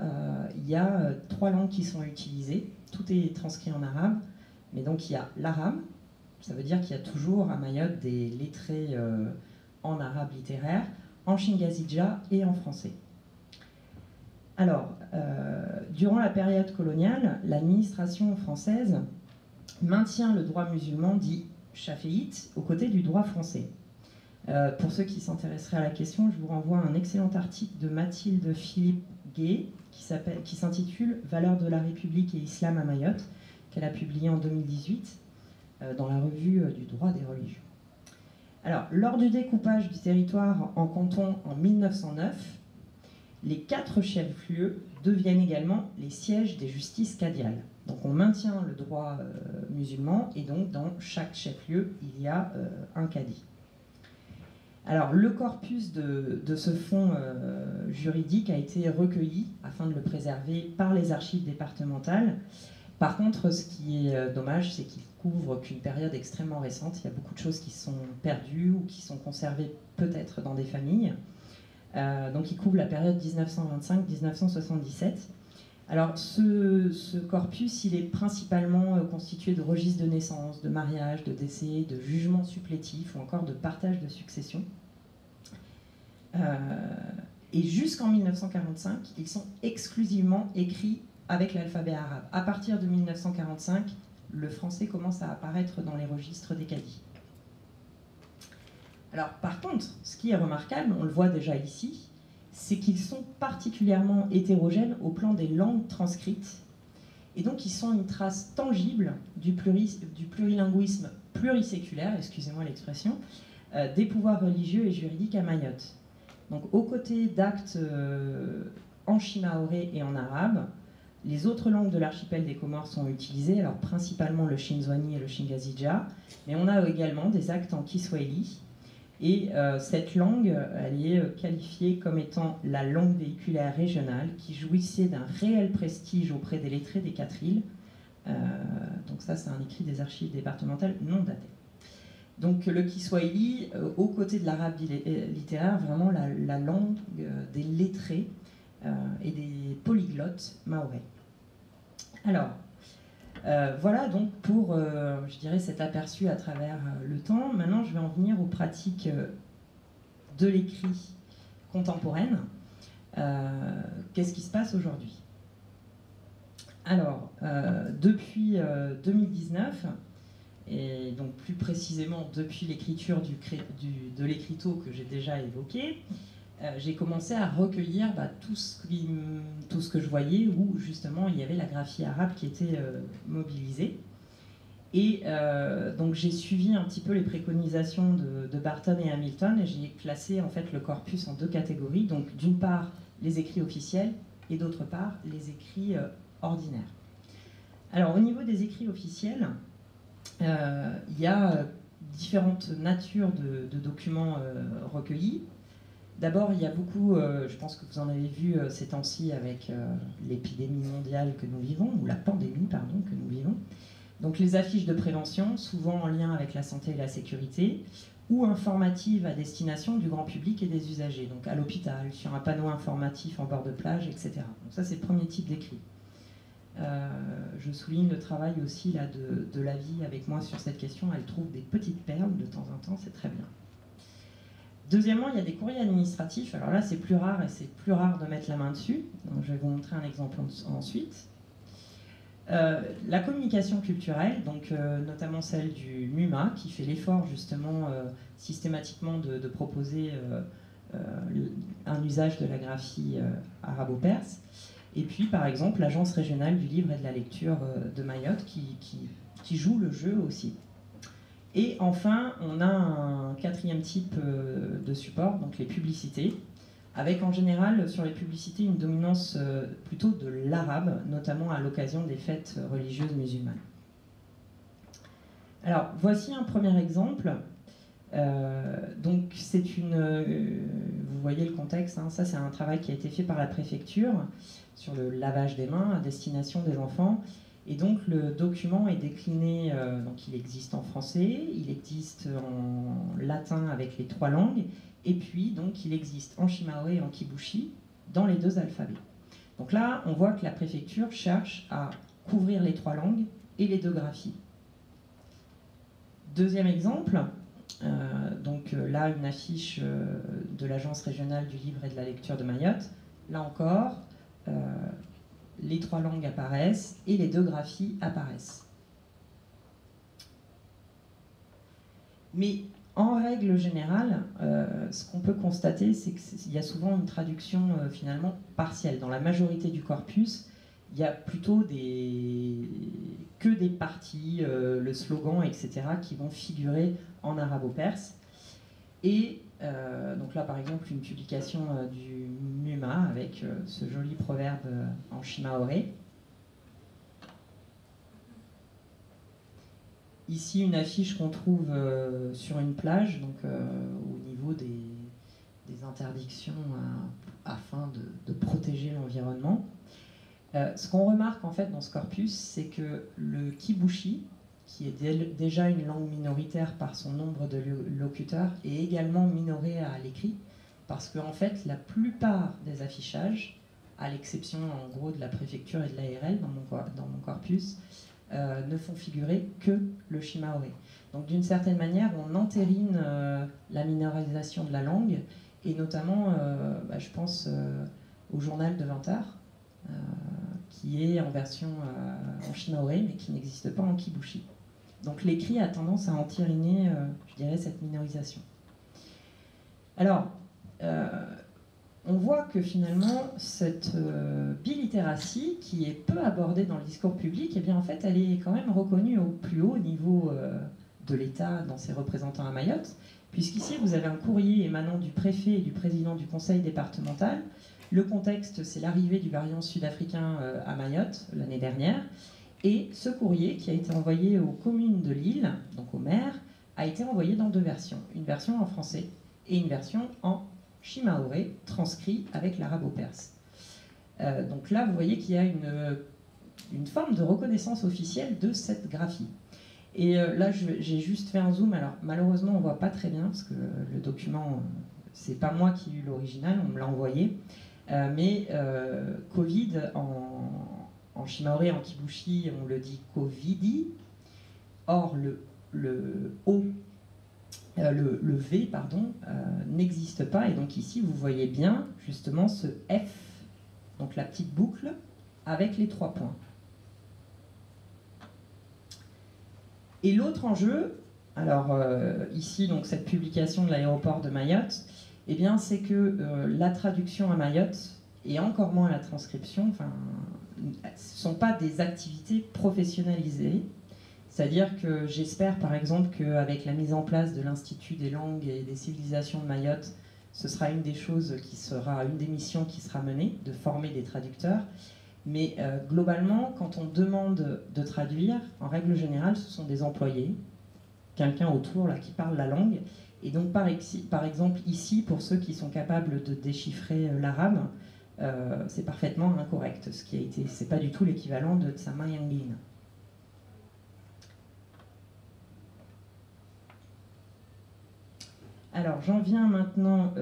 il y a 3 langues qui sont utilisées. Tout est transcrit en arabe, mais donc il y a l'arabe, ça veut dire qu'il y a toujours à Mayotte des lettrés en arabe littéraire, en shingazija et en français. Alors, durant la période coloniale, l'administration française maintient le droit musulman dit chaféite aux côtés du droit français. Pour ceux qui s'intéresseraient à la question, je vous renvoie à un excellent article de Mathilde Philippe-Gay qui s'intitule « Valeurs de la République et Islam à Mayotte », qu'elle a publié en 2018 dans la revue du droit des religions. Alors, lors du découpage du territoire en canton en 1909, les 4 chefs-lieux deviennent également les sièges des justices cadiales. Donc on maintient le droit musulman et donc dans chaque chef-lieu, il y a un cadi. Alors le corpus de ce fonds juridique a été recueilli afin de le préserver par les archives départementales. Par contre, ce qui est dommage, c'est qu'il couvre qu'une période extrêmement récente. Il y a beaucoup de choses qui sont perdues ou qui sont conservées peut-être dans des familles. Donc il couvre la période 1925-1977. Alors ce corpus, il est principalement constitué de registres de naissance, de mariage, de décès, de jugements supplétifs ou encore de partage de succession. Et jusqu'en 1945, ils sont exclusivement écrits avec l'alphabet arabe. À partir de 1945, le français commence à apparaître dans les registres des cadis. Alors, par contre, ce qui est remarquable, on le voit déjà ici, c'est qu'ils sont particulièrement hétérogènes au plan des langues transcrites. Et donc, ils sont une trace tangible du plurilinguisme pluriséculaire, excusez-moi l'expression, des pouvoirs religieux et juridiques à Mayotte. Donc, aux côtés d'actes en shimaoré et en arabe, les autres langues de l'archipel des Comores sont utilisées, alors principalement le shinzwani et le shingazija, mais on a également des actes en kiswahili. Et cette langue, elle est qualifiée comme étant la langue véhiculaire régionale qui jouissait d'un réel prestige auprès des lettrés des 4 îles. Donc ça, c'est un écrit des archives départementales non daté. Donc le kiswahili, aux côtés de l'arabe littéraire, vraiment la langue des lettrés et des polyglottes mahorais. Alors, voilà donc pour, je dirais, cet aperçu à travers le temps. Maintenant, je vais en venir aux pratiques de l'écrit contemporaine. Qu'est-ce qui se passe aujourd'hui? Alors, depuis 2019, et donc plus précisément depuis l'écriture de l'écriteau que j'ai déjà évoqué, j'ai commencé à recueillir tout ce que je voyais où justement il y avait la graphie arabe qui était mobilisée. Et donc j'ai suivi un petit peu les préconisations de Barton et Hamilton, et j'ai classé en fait le corpus en deux catégories. Donc d'une part les écrits officiels et d'autre part les écrits ordinaires. Alors au niveau des écrits officiels, il y a différentes natures de documents recueillis. D'abord, il y a beaucoup, je pense que vous en avez vu ces temps-ci avec l'épidémie mondiale que nous vivons, ou la pandémie, pardon, que nous vivons. Donc les affiches de prévention, souvent en lien avec la santé et la sécurité, ou informatives à destination du grand public et des usagers, donc à l'hôpital, sur un panneau informatif en bord de plage, etc. Donc ça, c'est le premier type d'écrit. Je souligne le travail aussi là, de la vie avec moi sur cette question. Elle trouve des petites perles de temps en temps, c'est très bien. Deuxièmement, il y a des courriers administratifs. Alors là, c'est plus rare et c'est plus rare de mettre la main dessus. Donc, je vais vous montrer un exemple ensuite. La communication culturelle, donc notamment celle du MUMA, qui fait l'effort justement systématiquement de proposer un usage de la graphie arabo-perse. Et puis, par exemple, l'Agence régionale du livre et de la lecture de Mayotte qui joue le jeu aussi. Et enfin, on a un quatrième type de support, donc les publicités, avec en général sur les publicités une dominance plutôt de l'arabe, notamment à l'occasion des fêtes religieuses musulmanes. Alors, voici un premier exemple. Donc, c'est une... vous voyez le contexte, hein, ça c'est un travail qui a été fait par la préfecture sur le lavage des mains à destination des enfants. Et donc le document est décliné, donc il existe en français, il existe en latin avec les 3 langues, et puis donc il existe en shimaore et en kibushi dans les 2 alphabets. Donc là, on voit que la préfecture cherche à couvrir les 3 langues et les 2 graphies. Deuxième exemple, donc là une affiche de l'Agence régionale du livre et de la lecture de Mayotte. Là encore, les 3 langues apparaissent et les 2 graphies apparaissent. Mais en règle générale, ce qu'on peut constater, c'est qu'il y a souvent une traduction finalement partielle. Dans la majorité du corpus, il y a plutôt que des parties, le slogan, etc., qui vont figurer en arabo-perse. Et donc là, par exemple, une publication du MUMA avec ce joli proverbe en shimaore. Ici, une affiche qu'on trouve sur une plage, donc au niveau des interdictions afin de protéger l'environnement. Ce qu'on remarque en fait dans ce corpus, c'est que le kibushi, qui est déjà une langue minoritaire par son nombre de locuteurs, est également minoré à l'écrit, parce qu'en fait, la plupart des affichages, à l'exception en gros de la préfecture et de l'ARL dans mon corpus, ne font figurer que le shimaore. Donc d'une certaine manière, on entérine la minorisation de la langue, et notamment, je pense au journal de 20h, qui est en version en shimaore, mais qui n'existe pas en kibushi. Donc l'écrit a tendance à entériner, je dirais, cette minorisation. Alors, on voit que finalement, cette bilittératie, qui est peu abordée dans le discours public, eh bien, en fait, elle est quand même reconnue au plus haut niveau de l'État dans ses représentants à Mayotte, puisqu'ici, vous avez un courrier émanant du préfet et du président du conseil départemental. Le contexte, c'est l'arrivée du variant sud-africain à Mayotte l'année dernière. Et ce courrier, qui a été envoyé aux communes de l'île, donc aux maires, a été envoyé dans 2 versions. Une version en français et une version en shimaore, transcrit avec l'arabo-perse. Donc là, vous voyez qu'il y a une forme de reconnaissance officielle de cette graphie. Et là, j'ai juste fait un zoom. Alors malheureusement, on ne voit pas très bien, parce que le document, c'est pas moi qui ai eu l'original, on me l'a envoyé. Mais Covid en shimaore, en kibushi, on le dit Covidi. Or, le O, le V, pardon, n'existe pas. Et donc ici, vous voyez bien justement ce F, donc la petite boucle, avec les 3 points. Et l'autre enjeu, alors ici, donc cette publication de l'aéroport de Mayotte, eh bien, c'est que la traduction à Mayotte, et encore moins la transcription, enfin, ce ne sont pas des activités professionnalisées, C'est-à-dire que j'espère par exemple qu'avec la mise en place de l'Institut des langues et des civilisations de Mayotte, ce sera une des choses qui sera, une des missions qui sera menée, de former des traducteurs. Mais globalement, quand on demande de traduire, en règle générale, ce sont des employés, quelqu'un autour là, qui parle la langue. Et donc par exemple ici, pour ceux qui sont capables de déchiffrer l'arabe, c'est parfaitement incorrect. C'est pas du tout l'équivalent de Tsama Yanglin. Alors j'en viens maintenant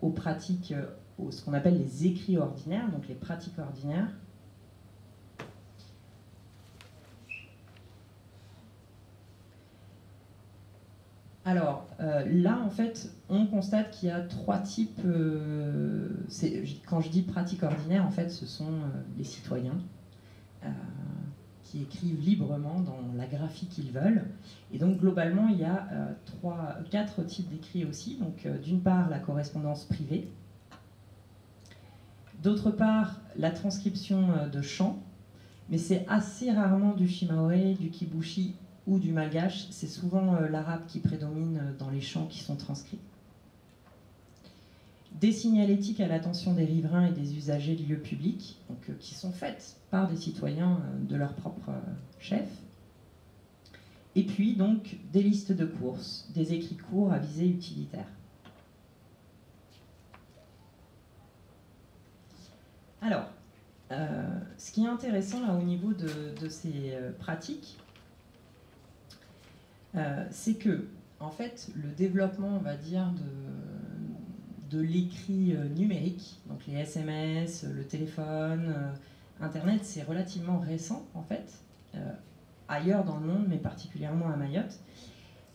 aux pratiques, ce qu'on appelle les écrits ordinaires, donc les pratiques ordinaires. Alors là, en fait, on constate qu'il y a trois types. Quand je dis pratiques ordinaires, en fait, ce sont les citoyens qui écrivent librement dans la graphie qu'ils veulent. Et donc, globalement, il y a quatre types d'écrits aussi. Donc, d'une part, la correspondance privée. D'autre part, la transcription de chants. Mais c'est assez rarement du shimaoré, du kibushi ou du malgache. C'est souvent l'arabe qui prédomine dans les chants qui sont transcrits. Des signalétiques à l'attention des riverains et des usagers de lieux publics, donc, qui sont faites par des citoyens de leur propre chef. Et puis donc des listes de courses, des écrits courts à visée utilitaire. Alors, ce qui est intéressant là au niveau de ces pratiques, c'est que en fait le développement, on va dire, de l'écrit numérique, donc les SMS, le téléphone, Internet, c'est relativement récent en fait, ailleurs dans le monde, mais particulièrement à Mayotte.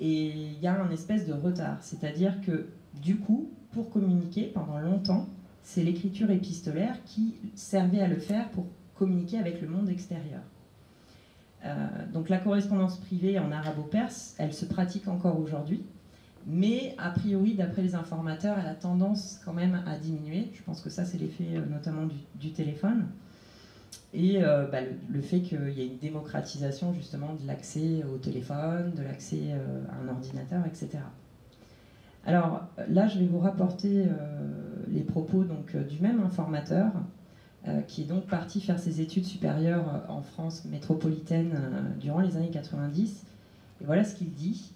Et il y a un espèce de retard, c'est-à-dire que du coup, pour communiquer pendant longtemps, c'est l'écriture épistolaire qui servait à le faire pour communiquer avec le monde extérieur. Donc la correspondance privée en arabo-perse, elle se pratique encore aujourd'hui, mais a priori, d'après les informateurs, elle a tendance quand même à diminuer. Je pense que ça, c'est l'effet notamment du téléphone. Et le fait qu'il y ait une démocratisation justement de l'accès au téléphone, de l'accès à un ordinateur, etc. Alors là, je vais vous rapporter les propos donc, du même informateur, qui est donc parti faire ses études supérieures en France métropolitaine durant les années 90. Et voilà ce qu'il dit.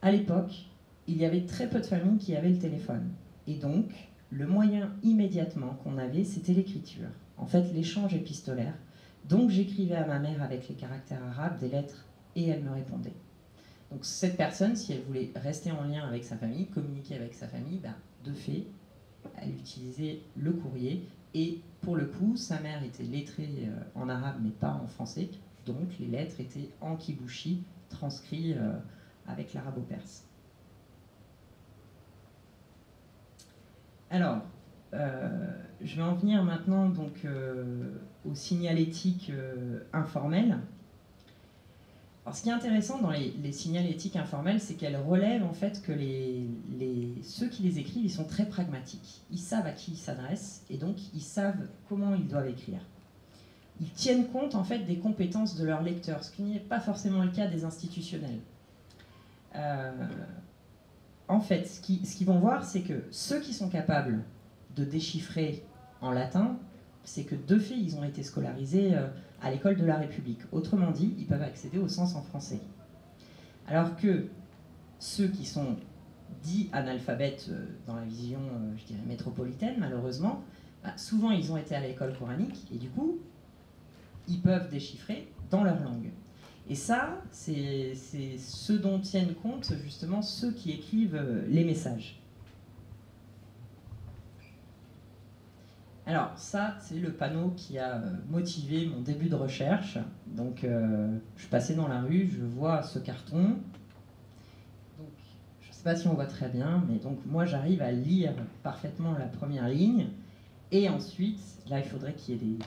À l'époque, il y avait très peu de familles qui avaient le téléphone. Et donc, le moyen immédiatement qu'on avait, c'était l'écriture. En fait, l'échange épistolaire. Donc, j'écrivais à ma mère avec les caractères arabes des lettres et elle me répondait. Donc, cette personne, si elle voulait rester en lien avec sa famille, communiquer avec sa famille, de fait, elle utilisait le courrier. Et pour le coup, sa mère était lettrée en arabe, mais pas en français. Donc, les lettres étaient en kibushi, transcrits avec l'arabo-perse. Alors, je vais en venir maintenant donc, aux signalétiques informelles. Alors, ce qui est intéressant dans les signalétiques informelles, c'est qu'elles relèvent en fait que ceux qui les écrivent, ils sont très pragmatiques. Ils savent à qui ils s'adressent et donc ils savent comment ils doivent écrire. Ils tiennent compte en fait des compétences de leurs lecteurs, ce qui n'est pas forcément le cas des institutionnels. En fait, ce qu'ils vont voir, c'est que ceux qui sont capables de déchiffrer en latin, c'est que de fait, ils ont été scolarisés à l'école de la République. Autrement dit, ils peuvent accéder au sens en français. Alors que ceux qui sont dits analphabètes dans la vision, je dirais, métropolitaine, malheureusement, souvent ils ont été à l'école coranique et du coup, ils peuvent déchiffrer dans leur langue. Et ça, c'est ce dont tiennent compte justement ceux qui écrivent les messages. Alors ça, c'est le panneau qui a motivé mon début de recherche. Donc je passais dans la rue, je vois ce carton. Donc, je ne sais pas si on voit très bien, mais donc moi j'arrive à lire parfaitement la première ligne. Et ensuite, là il faudrait qu'il y ait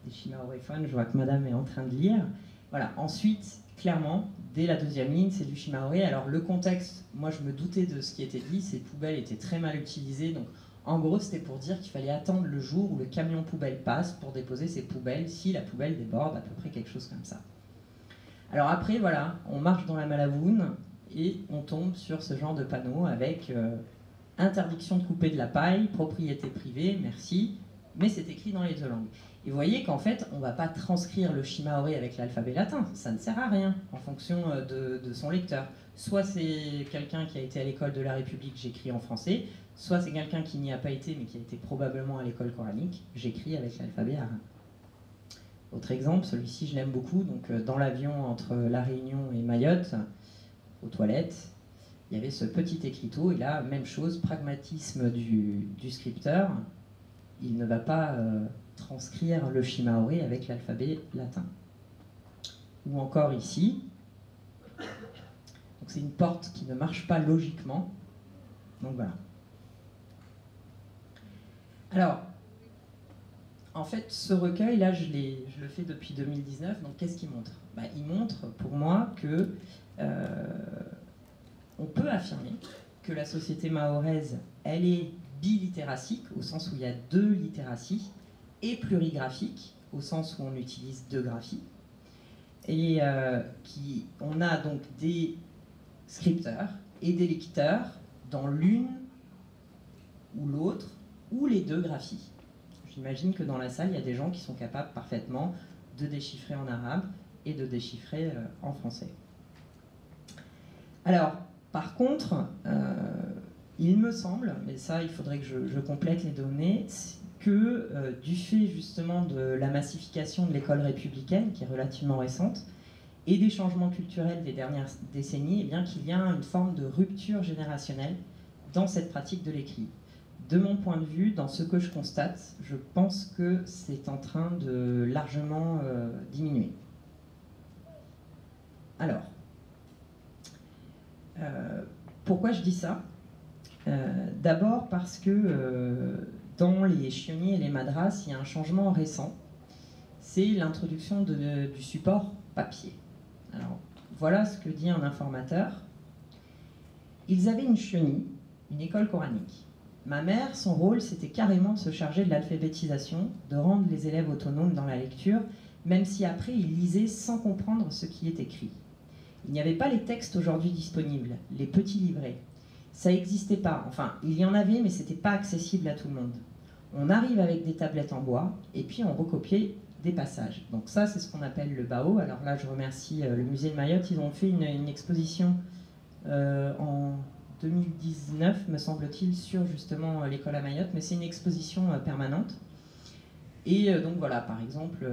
des shimaoréphones, je vois que madame est en train de lire. Voilà, ensuite, clairement, dès la deuxième ligne, c'est du shimaoré. Alors le contexte, moi je me doutais de ce qui était dit, ces poubelles étaient très mal utilisées, donc en gros c'était pour dire qu'il fallait attendre le jour où le camion poubelle passe pour déposer ses poubelles, si la poubelle déborde, à peu près quelque chose comme ça. Alors après, voilà, on marche dans la Malavoune et on tombe sur ce genre de panneau avec interdiction de couper de la paille, propriété privée, merci, mais c'est écrit dans les deux langues. Et vous voyez qu'en fait, on ne va pas transcrire le shimaoré avec l'alphabet latin, ça ne sert à rien en fonction de son lecteur. Soit c'est quelqu'un qui a été à l'école de la République, j'écris en français, soit c'est quelqu'un qui n'y a pas été mais qui a été probablement à l'école coranique, j'écris avec l'alphabet arabe. Autre exemple, celui-ci je l'aime beaucoup, donc dans l'avion entre La Réunion et Mayotte, aux toilettes, il y avait ce petit écriteau, et là, même chose, pragmatisme du scripteur, il ne va pas transcrire le shimaoré avec l'alphabet latin. Ou encore ici, c'est une porte qui ne marche pas logiquement, donc voilà. Alors, en fait, ce recueil-là, je le fais depuis 2019, donc qu'est-ce qu'il montre? Il montre, pour moi, que on peut affirmer que la société mahoraise, elle est bilittératique, au sens où il y a deux littératies, et plurigraphique, au sens où on utilise deux graphies, et on a donc des scripteurs et des lecteurs dans l'une ou l'autre, ou les deux graphies. J'imagine que dans la salle, il y a des gens qui sont capables parfaitement de déchiffrer en arabe et de déchiffrer en français. Alors, par contre, il me semble, mais ça, il faudrait que je complète les données, que du fait justement de la massification de l'école républicaine, qui est relativement récente, et des changements culturels des dernières décennies, eh bien qu'il y a une forme de rupture générationnelle dans cette pratique de l'écrit. De mon point de vue, dans ce que je constate, je pense que c'est en train de largement diminuer. Alors, pourquoi je dis ça? D'abord parce que dans les chionniers et les madras, il y a un changement récent. C'est l'introduction du support papier. Alors, voilà ce que dit un informateur. Ils avaient une chionnie, une école coranique. Ma mère, son rôle, c'était carrément de se charger de l'alphabétisation, de rendre les élèves autonomes dans la lecture, même si après ils lisaient sans comprendre ce qui est écrit. Il n'y avait pas les textes aujourd'hui disponibles, les petits livrets. Ça n'existait pas, enfin, il y en avait, mais ce n'était pas accessible à tout le monde. On arrive avec des tablettes en bois, et puis on recopiait des passages. Donc ça, c'est ce qu'on appelle le bao. Alors là, je remercie le musée de Mayotte, ils ont fait une exposition en 2019, me semble-t-il, sur justement l'école à Mayotte, mais c'est une exposition permanente. Et donc voilà, par exemple,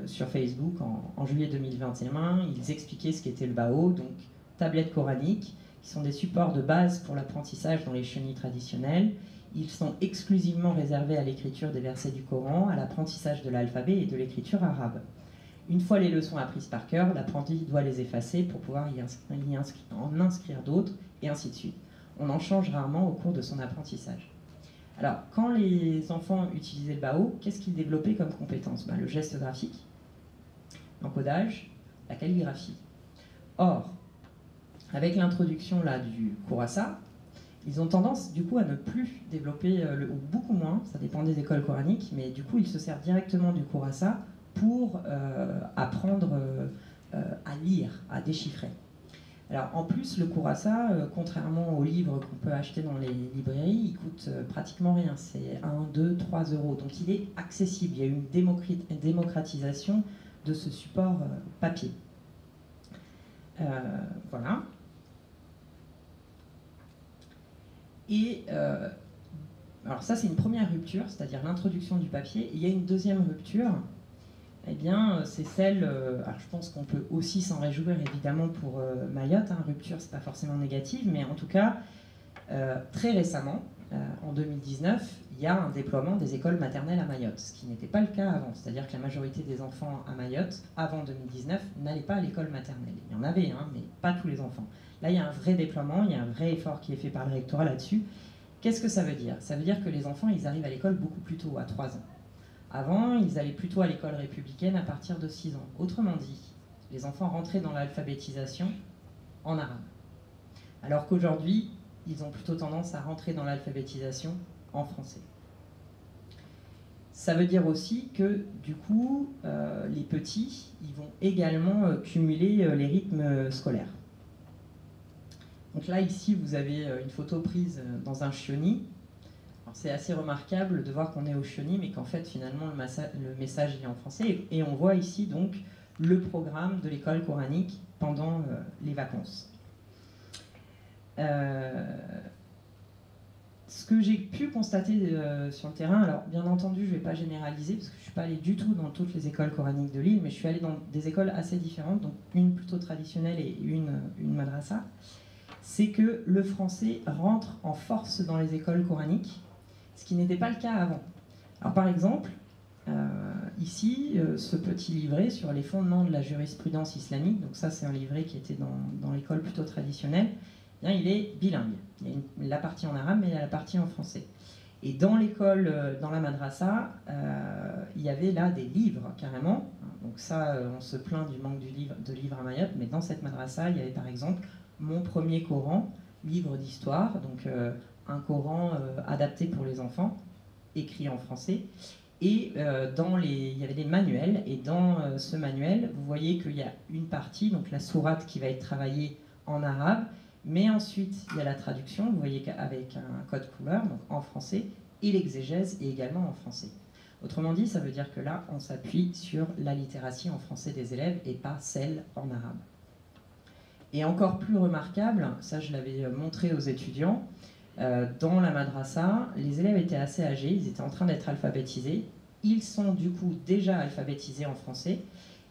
sur Facebook, en juillet 2021, ils expliquaient ce qu'était le bao, donc tablettes coraniques, qui sont des supports de base pour l'apprentissage dans les chenilles traditionnelles. Ils sont exclusivement réservés à l'écriture des versets du Coran, à l'apprentissage de l'alphabet et de l'écriture arabe. Une fois les leçons apprises par cœur, l'apprenti doit les effacer pour pouvoir en inscrire d'autres, et ainsi de suite. On en change rarement au cours de son apprentissage. Alors, quand les enfants utilisaient le bao, qu'est-ce qu'ils développaient comme compétence? Le geste graphique, l'encodage, la calligraphie. Or, avec l'introduction du Khourassa, ils ont tendance du coup à ne plus développer, ou beaucoup moins, ça dépend des écoles coraniques, mais du coup ils se servent directement du Khourassa pour apprendre à lire, à déchiffrer. Alors en plus, le Khourassa, contrairement aux livres qu'on peut acheter dans les librairies, il coûte pratiquement rien, c'est 1, 2, 3 euros. Donc il est accessible, il y a eu une démocratisation de ce support papier. Voilà. Et alors ça c'est une première rupture, c'est-à-dire l'introduction du papier. Il y a une deuxième rupture, eh bien c'est celle, alors je pense qu'on peut aussi s'en réjouir évidemment pour Mayotte, rupture c'est pas forcément négative, mais en tout cas très récemment, en 2019, il y a un déploiement des écoles maternelles à Mayotte, ce qui n'était pas le cas avant, c'est-à-dire que la majorité des enfants à Mayotte, avant 2019, n'allaient pas à l'école maternelle. Il y en avait, mais pas tous les enfants. Là, il y a un vrai déploiement, il y a un vrai effort qui est fait par le rectorat là-dessus. Qu'est-ce que ça veut dire? Ça veut dire que les enfants, ils arrivent à l'école beaucoup plus tôt, à 3 ans. Avant, ils allaient plutôt à l'école républicaine à partir de 6 ans. Autrement dit, les enfants rentraient dans l'alphabétisation en arabe. Alors qu'aujourd'hui, ils ont plutôt tendance à rentrer dans l'alphabétisation en français. Ça veut dire aussi que du coup, les petits, ils vont également cumuler les rythmes scolaires. Donc là, ici, vous avez une photo prise dans un chioni. C'est assez remarquable de voir qu'on est au chioni, mais qu'en fait, finalement, le message est en français. Et on voit ici, donc, le programme de l'école coranique pendant les vacances. Ce que j'ai pu constater sur le terrain, alors bien entendu je ne vais pas généraliser parce que je ne suis pas allée du tout dans toutes les écoles coraniques de Lille, mais je suis allée dans des écoles assez différentes, donc une plutôt traditionnelle et une madrasa, c'est que le français rentre en force dans les écoles coraniques, ce qui n'était pas le cas avant. Alors par exemple, ici, ce petit livret sur les fondements de la jurisprudence islamique, donc ça c'est un livret qui était dans l'école plutôt traditionnelle, bien, il est bilingue. Il y a la partie en arabe, mais il y a la partie en français. Et dans l'école, dans la madrasa, il y avait là des livres, carrément. Donc ça, on se plaint du manque de livres à Mayotte, mais dans cette madrasa, il y avait par exemple Mon premier Coran, livre d'histoire, donc un Coran adapté pour les enfants, écrit en français. Et il y avait des manuels, et dans ce manuel, vous voyez qu'il y a une partie, donc la sourate qui va être travaillée en arabe, mais ensuite, il y a la traduction, vous voyez qu'avec un code couleur, donc en français, et l'exégèse est également en français. Autrement dit, ça veut dire que là, on s'appuie sur la littératie en français des élèves et pas celle en arabe. Et encore plus remarquable, ça je l'avais montré aux étudiants, dans la madrasa, les élèves étaient assez âgés, ils étaient en train d'être alphabétisés. Ils sont du coup déjà alphabétisés en français.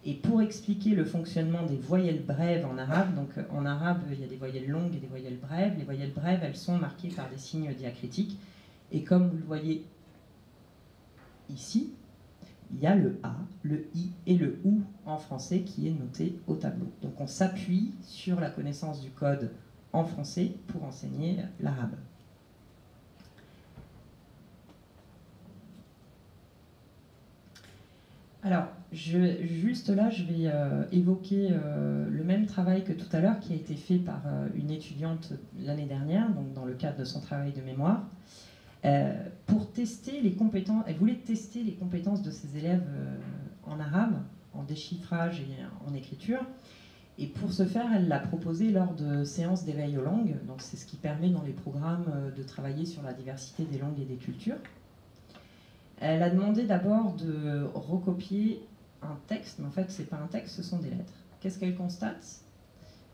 Et pour expliquer le fonctionnement des voyelles brèves en arabe, donc en arabe il y a des voyelles longues et des voyelles brèves. Les voyelles brèves, elles sont marquées par des signes diacritiques. Et comme vous le voyez ici, il y a le A, le I et le OU en français qui est noté au tableau. Donc on s'appuie sur la connaissance du code en français pour enseigner l'arabe. Alors, juste là, je vais évoquer le même travail que tout à l'heure qui a été fait par une étudiante l'année dernière, donc dans le cadre de son travail de mémoire, pour tester les compétences. Elle voulait tester les compétences de ses élèves en arabe, en déchiffrage et en écriture. Et pour ce faire, elle l'a proposé lors de séances d'éveil aux langues. Donc c'est ce qui permet dans les programmes de travailler sur la diversité des langues et des cultures. Elle a demandé d'abord de recopier un texte, mais en fait, ce n'est pas un texte, ce sont des lettres. Qu'est-ce qu'elle constate?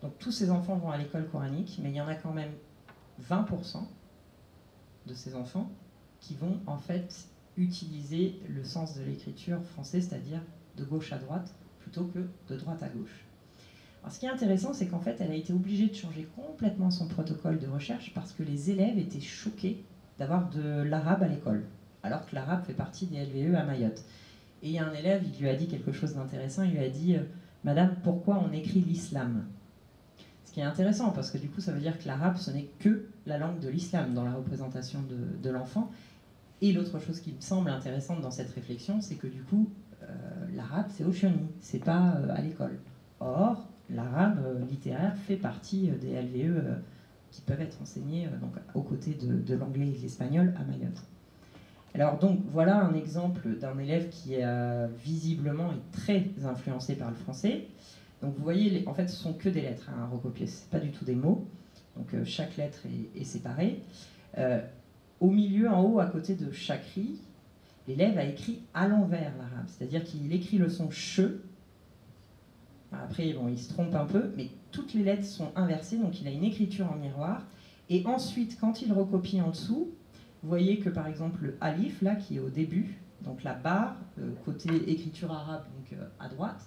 Donc, tous ces enfants vont à l'école coranique, mais il y en a quand même 20% de ces enfants qui vont en fait utiliser le sens de l'écriture française, c'est-à-dire de gauche à droite, plutôt que de droite à gauche. Alors, ce qui est intéressant, c'est qu'en fait, elle a été obligée de changer complètement son protocole de recherche parce que les élèves étaient choqués d'avoir de l'arabe à l'école, alors que l'arabe fait partie des LVE à Mayotte. Et il y a un élève, il lui a dit quelque chose d'intéressant, il lui a dit « Madame, pourquoi on écrit l'islam ?» Ce qui est intéressant, parce que du coup, ça veut dire que l'arabe, ce n'est que la langue de l'islam dans la représentation de l'enfant. Et l'autre chose qui me semble intéressante dans cette réflexion, c'est que du coup, l'arabe, c'est au chioni, c'est pas à l'école. Or, l'arabe littéraire fait partie des LVE qui peuvent être enseignés donc, aux côtés de l'anglais et de l'espagnol à Mayotte. Alors donc voilà un exemple d'un élève qui visiblement est très influencé par le français. Donc vous voyez, en fait ce sont que des lettres à recopier, ce n'est pas du tout des mots. Donc chaque lettre est séparée. Au milieu, en haut, à côté de chaque ri, l'élève a écrit à l'envers l'arabe, c'est-à-dire qu'il écrit le son che. Après, bon, il se trompe un peu, mais toutes les lettres sont inversées, donc il a une écriture en miroir. Et ensuite, quand il recopie en dessous, vous voyez que par exemple le alif, là, qui est au début, donc la barre, côté écriture arabe, donc à droite,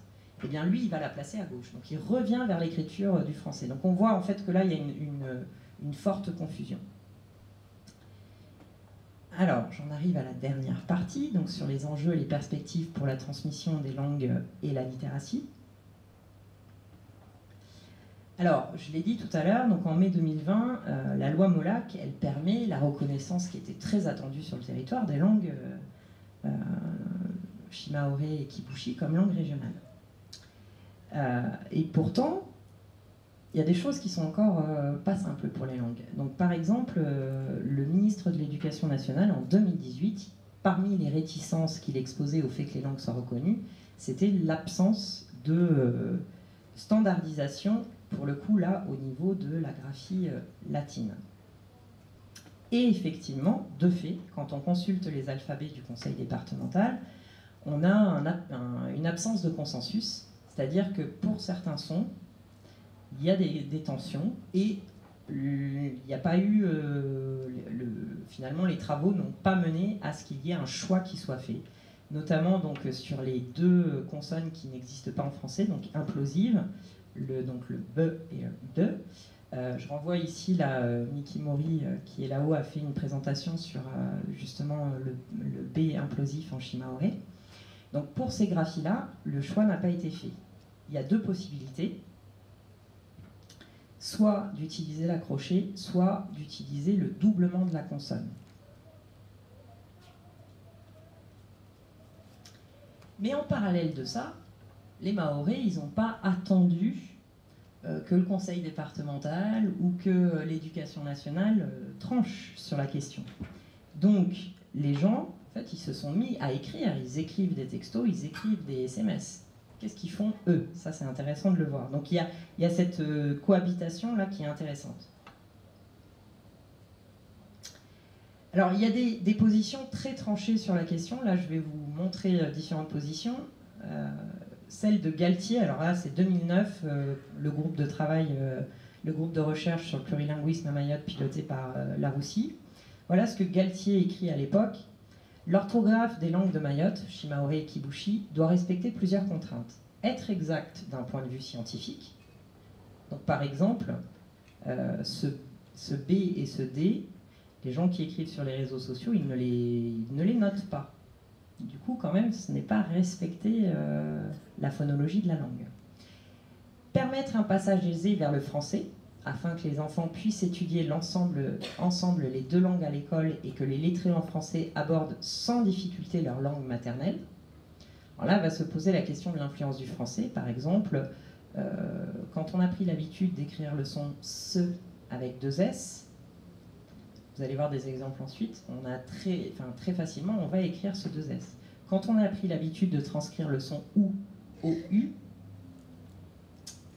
eh bien lui, il va la placer à gauche. Donc il revient vers l'écriture du français. Donc on voit en fait que là, il y a une forte confusion. Alors, j'en arrive à la dernière partie, donc sur les enjeux et les perspectives pour la transmission des langues et la littératie. Alors, je l'ai dit tout à l'heure, donc en mai 2020, la loi Molac, elle permet la reconnaissance qui était très attendue sur le territoire des langues Shimaoré et Kipushi comme langue régionale. Et pourtant, il y a des choses qui sont encore pas simples pour les langues. Donc, par exemple, le ministre de l'Éducation nationale, en 2018, parmi les réticences qu'il exposait au fait que les langues soient reconnues, c'était l'absence de standardisation, pour le coup là, au niveau de la graphie latine. Et effectivement, de fait, quand on consulte les alphabets du conseil départemental, on a une absence de consensus, c'est-à-dire que pour certains sons, il y a des tensions et il n'y a pas eu, finalement les travaux n'ont pas mené à ce qu'il y ait un choix qui soit fait, notamment donc, sur les deux consonnes qui n'existent pas en français, donc implosives, donc le B et le D. Je renvoie ici Miki Mori qui est là-haut a fait une présentation sur justement le B implosif en shimaoré. Donc pour ces graphies-là, le choix n'a pas été fait. Il y a deux possibilités, soit d'utiliser l'accroché, soit d'utiliser le doublement de la consonne. Mais en parallèle de ça, les Mahorais, ils n'ont pas attendu que le conseil départemental ou que l'éducation nationale tranche sur la question. Donc les gens, en fait, ils se sont mis à écrire, ils écrivent des textos, ils écrivent des SMS. Qu'est-ce qu'ils font eux? Ça, c'est intéressant de le voir. Donc il y a cette cohabitation-là qui est intéressante. Alors il y a des positions très tranchées sur la question. Là, je vais vous montrer différentes positions. Celle de Galtier, alors là c'est 2009, le groupe de travail, le groupe de recherche sur le plurilinguisme à Mayotte piloté par Laroussi. Voilà ce que Galtier écrit à l'époque. L'orthographe des langues de Mayotte, shimaoré et kibushi, doit respecter plusieurs contraintes. Être exact d'un point de vue scientifique. Donc par exemple, ce B et ce D, les gens qui écrivent sur les réseaux sociaux, ils ne les notent pas. Du coup, quand même, ce n'est pas respecter la phonologie de la langue. Permettre un passage aisé vers le français, afin que les enfants puissent étudier ensemble les deux langues à l'école et que les lettrés en français abordent sans difficulté leur langue maternelle. Alors là, va se poser la question de l'influence du français. Par exemple, quand on a pris l'habitude d'écrire le son « se » avec deux S, vous allez voir des exemples ensuite, on a très facilement, on va écrire ce deux S. Quand on a pris l'habitude de transcrire le son OU au U,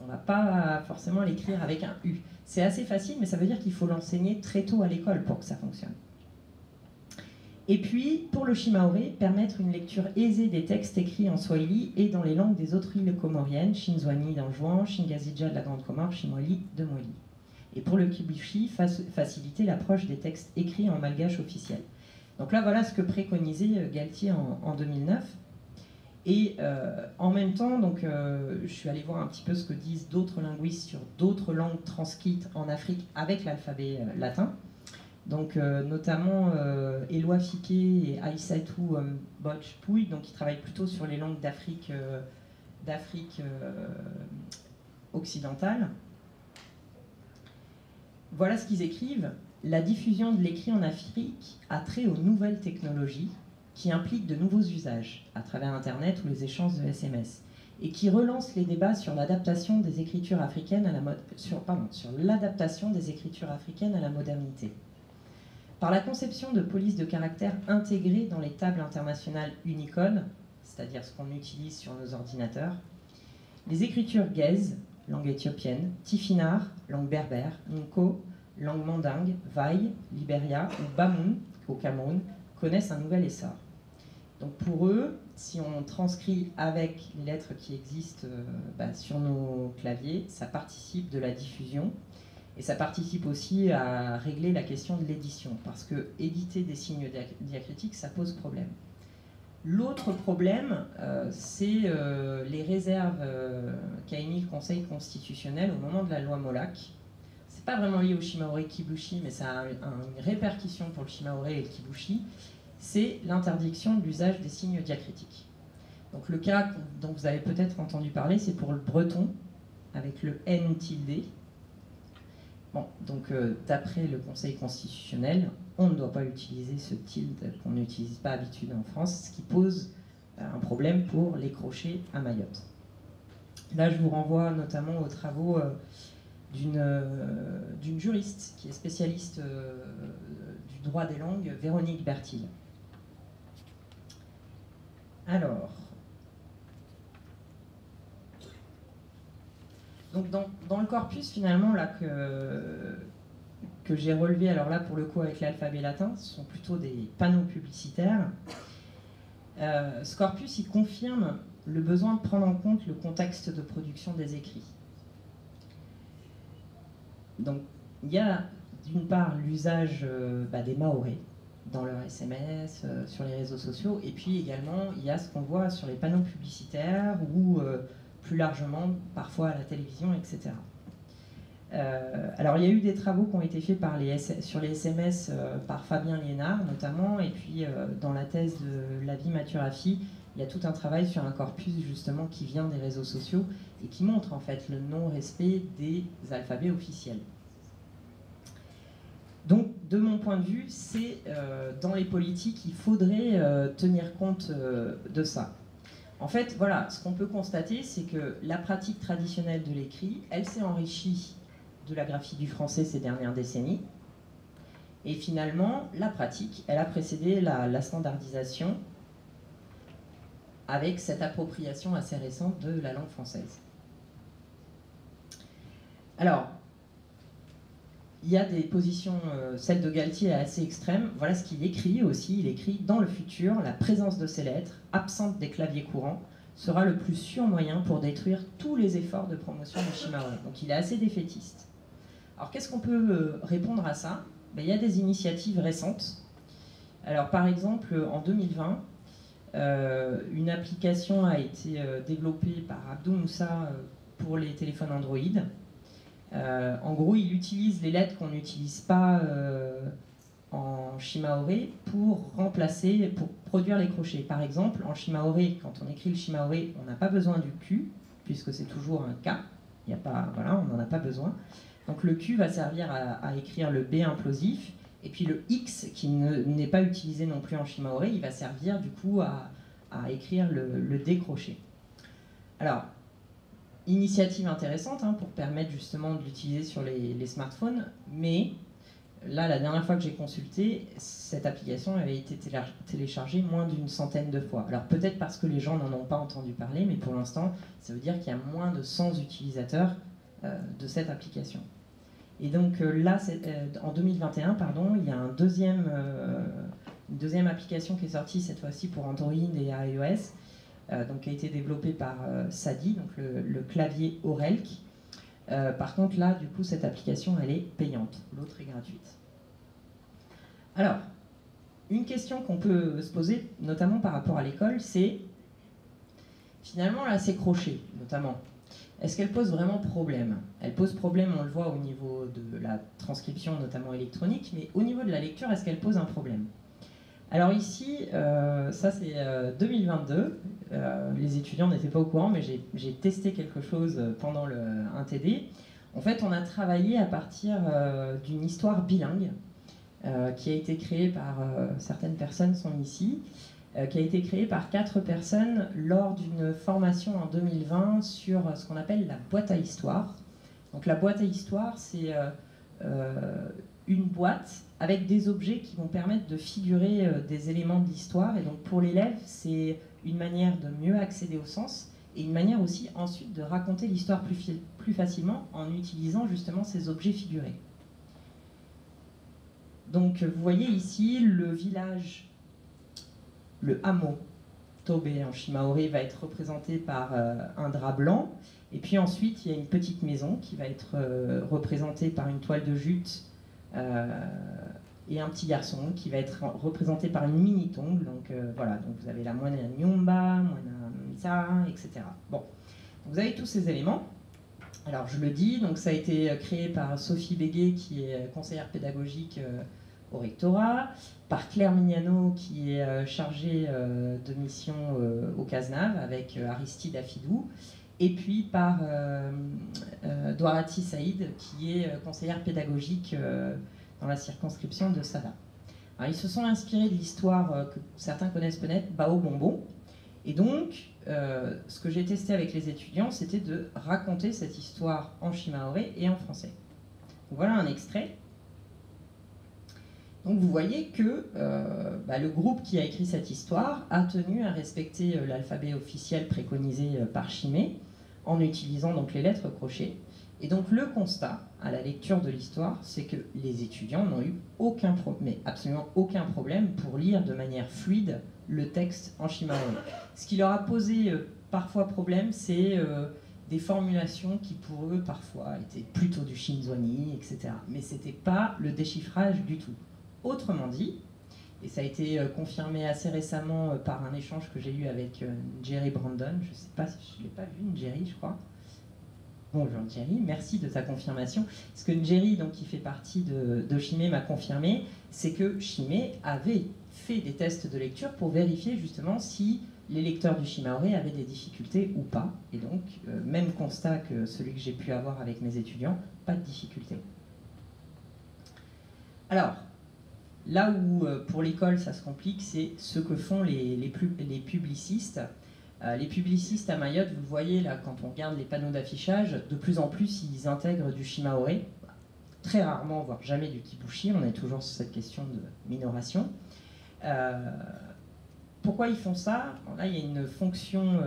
on ne va pas forcément l'écrire avec un U. C'est assez facile, mais ça veut dire qu'il faut l'enseigner très tôt à l'école pour que ça fonctionne. Et puis, pour le shimaoré, permettre une lecture aisée des textes écrits en swahili et dans les langues des autres îles comoriennes, Shinzwani d'Anjouan, Shingazija de la Grande Comore, Shimoli de Moli. Et pour le kibushi, faciliter l'approche des textes écrits en malgache officiel. Donc là, voilà ce que préconisait Galtier en 2009. Et en même temps, donc, je suis allée voir un petit peu ce que disent d'autres linguistes sur d'autres langues transcrites en Afrique avec l'alphabet latin. Donc, notamment Éloi Fiquet et Aïssatou Botch-Pouille, donc qui travaillent plutôt sur les langues d'Afrique occidentale. Voilà ce qu'ils écrivent. La diffusion de l'écrit en Afrique a trait aux nouvelles technologies qui impliquent de nouveaux usages à travers Internet ou les échanges de SMS et qui relancent les débats sur l'adaptation des écritures africaines à l'adaptation des écritures africaines à la modernité. Par la conception de polices de caractères intégrées dans les tables internationales Unicode, c'est-à-dire ce qu'on utilise sur nos ordinateurs, les écritures Gez, langue éthiopienne, Tifinagh, langue berbère, Nko, langue mandingue, Vaï, Libéria ou Bamoun, au Cameroun, connaissent un nouvel essor. Donc pour eux, si on transcrit avec les lettres qui existent sur nos claviers, ça participe de la diffusion et ça participe aussi à régler la question de l'édition, parce que éditer des signes diacritiques, ça pose problème. L'autre problème, c'est les réserves qu'a émis le Conseil constitutionnel au moment de la loi Molac. C'est pas vraiment lié au shimaoré kibushi, mais ça a une répercussion pour le shimaoré et le kibushi. C'est l'interdiction de l'usage des signes diacritiques. Donc le cas dont vous avez peut-être entendu parler, c'est pour le breton, avec le N tilde. Bon, donc d'après le Conseil constitutionnel, on ne doit pas utiliser ce tilde qu'on n'utilise pas d'habitude en France, ce qui pose un problème pour les crochets à Mayotte. Là, je vous renvoie notamment aux travaux d'une juriste qui est spécialiste du droit des langues, Véronique Bertil. Alors, donc dans le corpus finalement là que j'ai relevé, alors là pour le coup avec l'alphabet latin, ce sont plutôt des panneaux publicitaires. Ce corpus il confirme le besoin de prendre en compte le contexte de production des écrits. Donc il y a d'une part l'usage des Maorés dans leur SMS, sur les réseaux sociaux, et puis également il y a ce qu'on voit sur les panneaux publicitaires ou plus largement parfois à la télévision, etc. Alors il y a eu des travaux qui ont été faits sur les SMS par Fabien Liénard notamment, et puis dans la thèse de Lavie Maturafi, il y a tout un travail sur un corpus justement qui vient des réseaux sociaux et qui montre en fait le non-respect des alphabets officiels. Donc, de mon point de vue, c'est dans les politiques, il faudrait tenir compte de ça. En fait, voilà, ce qu'on peut constater, c'est que la pratique traditionnelle de l'écrit, elle s'est enrichie de la graphie du français ces dernières décennies. Et finalement, la pratique, elle a précédé la standardisation avec cette appropriation assez récente de la langue française. Alors, il y a des positions, celle de Galtier est assez extrême. Voilà ce qu'il écrit aussi. Il écrit « Dans le futur, la présence de ces lettres, absente des claviers courants, sera le plus sûr moyen pour détruire tous les efforts de promotion du shimaoré. » Donc il est assez défaitiste. Alors qu'est-ce qu'on peut répondre à ça? Il y a des initiatives récentes. Alors par exemple, en 2020, une application a été développée par Abdou Moussa pour les téléphones Android. En gros, il utilise les lettres qu'on n'utilise pas en shimaoré pour produire les crochets. Par exemple, en shimaoré, quand on écrit le shimaoré, on n'a pas besoin du Q, puisque c'est toujours un K. Il y a pas, voilà, on n'en a pas besoin. Donc le Q va servir à écrire le B implosif, et puis le X, qui n'est pas utilisé non plus en shimaoré, il va servir du coup à écrire le D crochet. Alors, initiative intéressante pour permettre justement de l'utiliser sur les smartphones, mais là, la dernière fois que j'ai consulté, cette application avait été téléchargée moins d'une centaine de fois. Alors peut-être parce que les gens n'en ont pas entendu parler, mais pour l'instant, ça veut dire qu'il y a moins de 100 utilisateurs de cette application. Et donc là, en 2021, pardon, il y a une deuxième application qui est sortie cette fois-ci pour Android et iOS, donc qui a été développé par Sadi, donc le clavier Orelk. Par contre, là, du coup, cette application, elle est payante. L'autre est gratuite. Alors, une question qu'on peut se poser, notamment par rapport à l'école, c'est finalement, là, ces crochets, notamment, est-ce qu'elle pose vraiment problème? Elle pose problème, on le voit au niveau de la transcription, notamment électronique, mais au niveau de la lecture, est-ce qu'elle pose un problème? Alors ici, ça c'est 2022, les étudiants n'étaient pas au courant, mais j'ai testé quelque chose pendant un TD. En fait, on a travaillé à partir d'une histoire bilingue qui a été créée par, certaines personnes sont ici, qui a été créée par 4 personnes lors d'une formation en 2020 sur ce qu'on appelle la boîte à histoire. Donc la boîte à histoire, c'est une boîte avec des objets qui vont permettre de figurer des éléments de l'histoire. Et donc pour l'élève, c'est une manière de mieux accéder au sens et une manière aussi ensuite de raconter l'histoire plus facilement en utilisant justement ces objets figurés. Donc vous voyez ici le village, le hameau Tobé en shimaoré va être représenté par un drap blanc. Et puis ensuite, il y a une petite maison qui va être représentée par une toile de jute et un petit garçon qui va être représenté par une mini-tongue. Donc voilà, donc vous avez la moine à Nyomba, moine à Misa, etc. Bon, donc, vous avez tous ces éléments. Alors je le dis, donc ça a été créé par Sophie Béguet qui est conseillère pédagogique au rectorat, par Claire Mignano qui est chargée de mission au CASNAV avec Aristide Afidou, et puis par Douarati Saïd qui est conseillère pédagogique dans la circonscription de Sada. Alors, ils se sont inspirés de l'histoire que certains connaissent peut-être, Bao Bonbon, et donc ce que j'ai testé avec les étudiants, c'était de raconter cette histoire en shimaoré et en français. Donc, voilà un extrait Donc vous voyez que le groupe qui a écrit cette histoire a tenu à respecter l'alphabet officiel préconisé par Chimay en utilisant donc les lettres crochées. Et donc le constat à la lecture de l'histoire, c'est que les étudiants n'ont eu mais absolument aucun problème pour lire de manière fluide le texte en shimaori. Ce qui leur a posé parfois problème, c'est des formulations qui pour eux parfois étaient plutôt du shinzoni, etc. Mais c'était pas le déchiffrage du tout. Autrement dit, et ça a été confirmé assez récemment par un échange que j'ai eu avec Jerry Brandon, je ne sais pas si je ne l'ai pas vu, Jerry, je crois. Bonjour Jerry, merci de ta confirmation. Ce que Jerry, donc, qui fait partie de Chimay, m'a confirmé, c'est que Chimay avait fait des tests de lecture pour vérifier justement si les lecteurs du shimaori avaient des difficultés ou pas. Et donc, même constat que celui que j'ai pu avoir avec mes étudiants, pas de difficulté. Alors, là où pour l'école ça se complique, c'est ce que font les publicistes. Les publicistes à Mayotte, vous le voyez là, quand on regarde les panneaux d'affichage, de plus en plus ils intègrent du shimaori. Très rarement, voire jamais du kibushi, on est toujours sur cette question de minoration. Pourquoi ils font ça? Là, il y a une fonction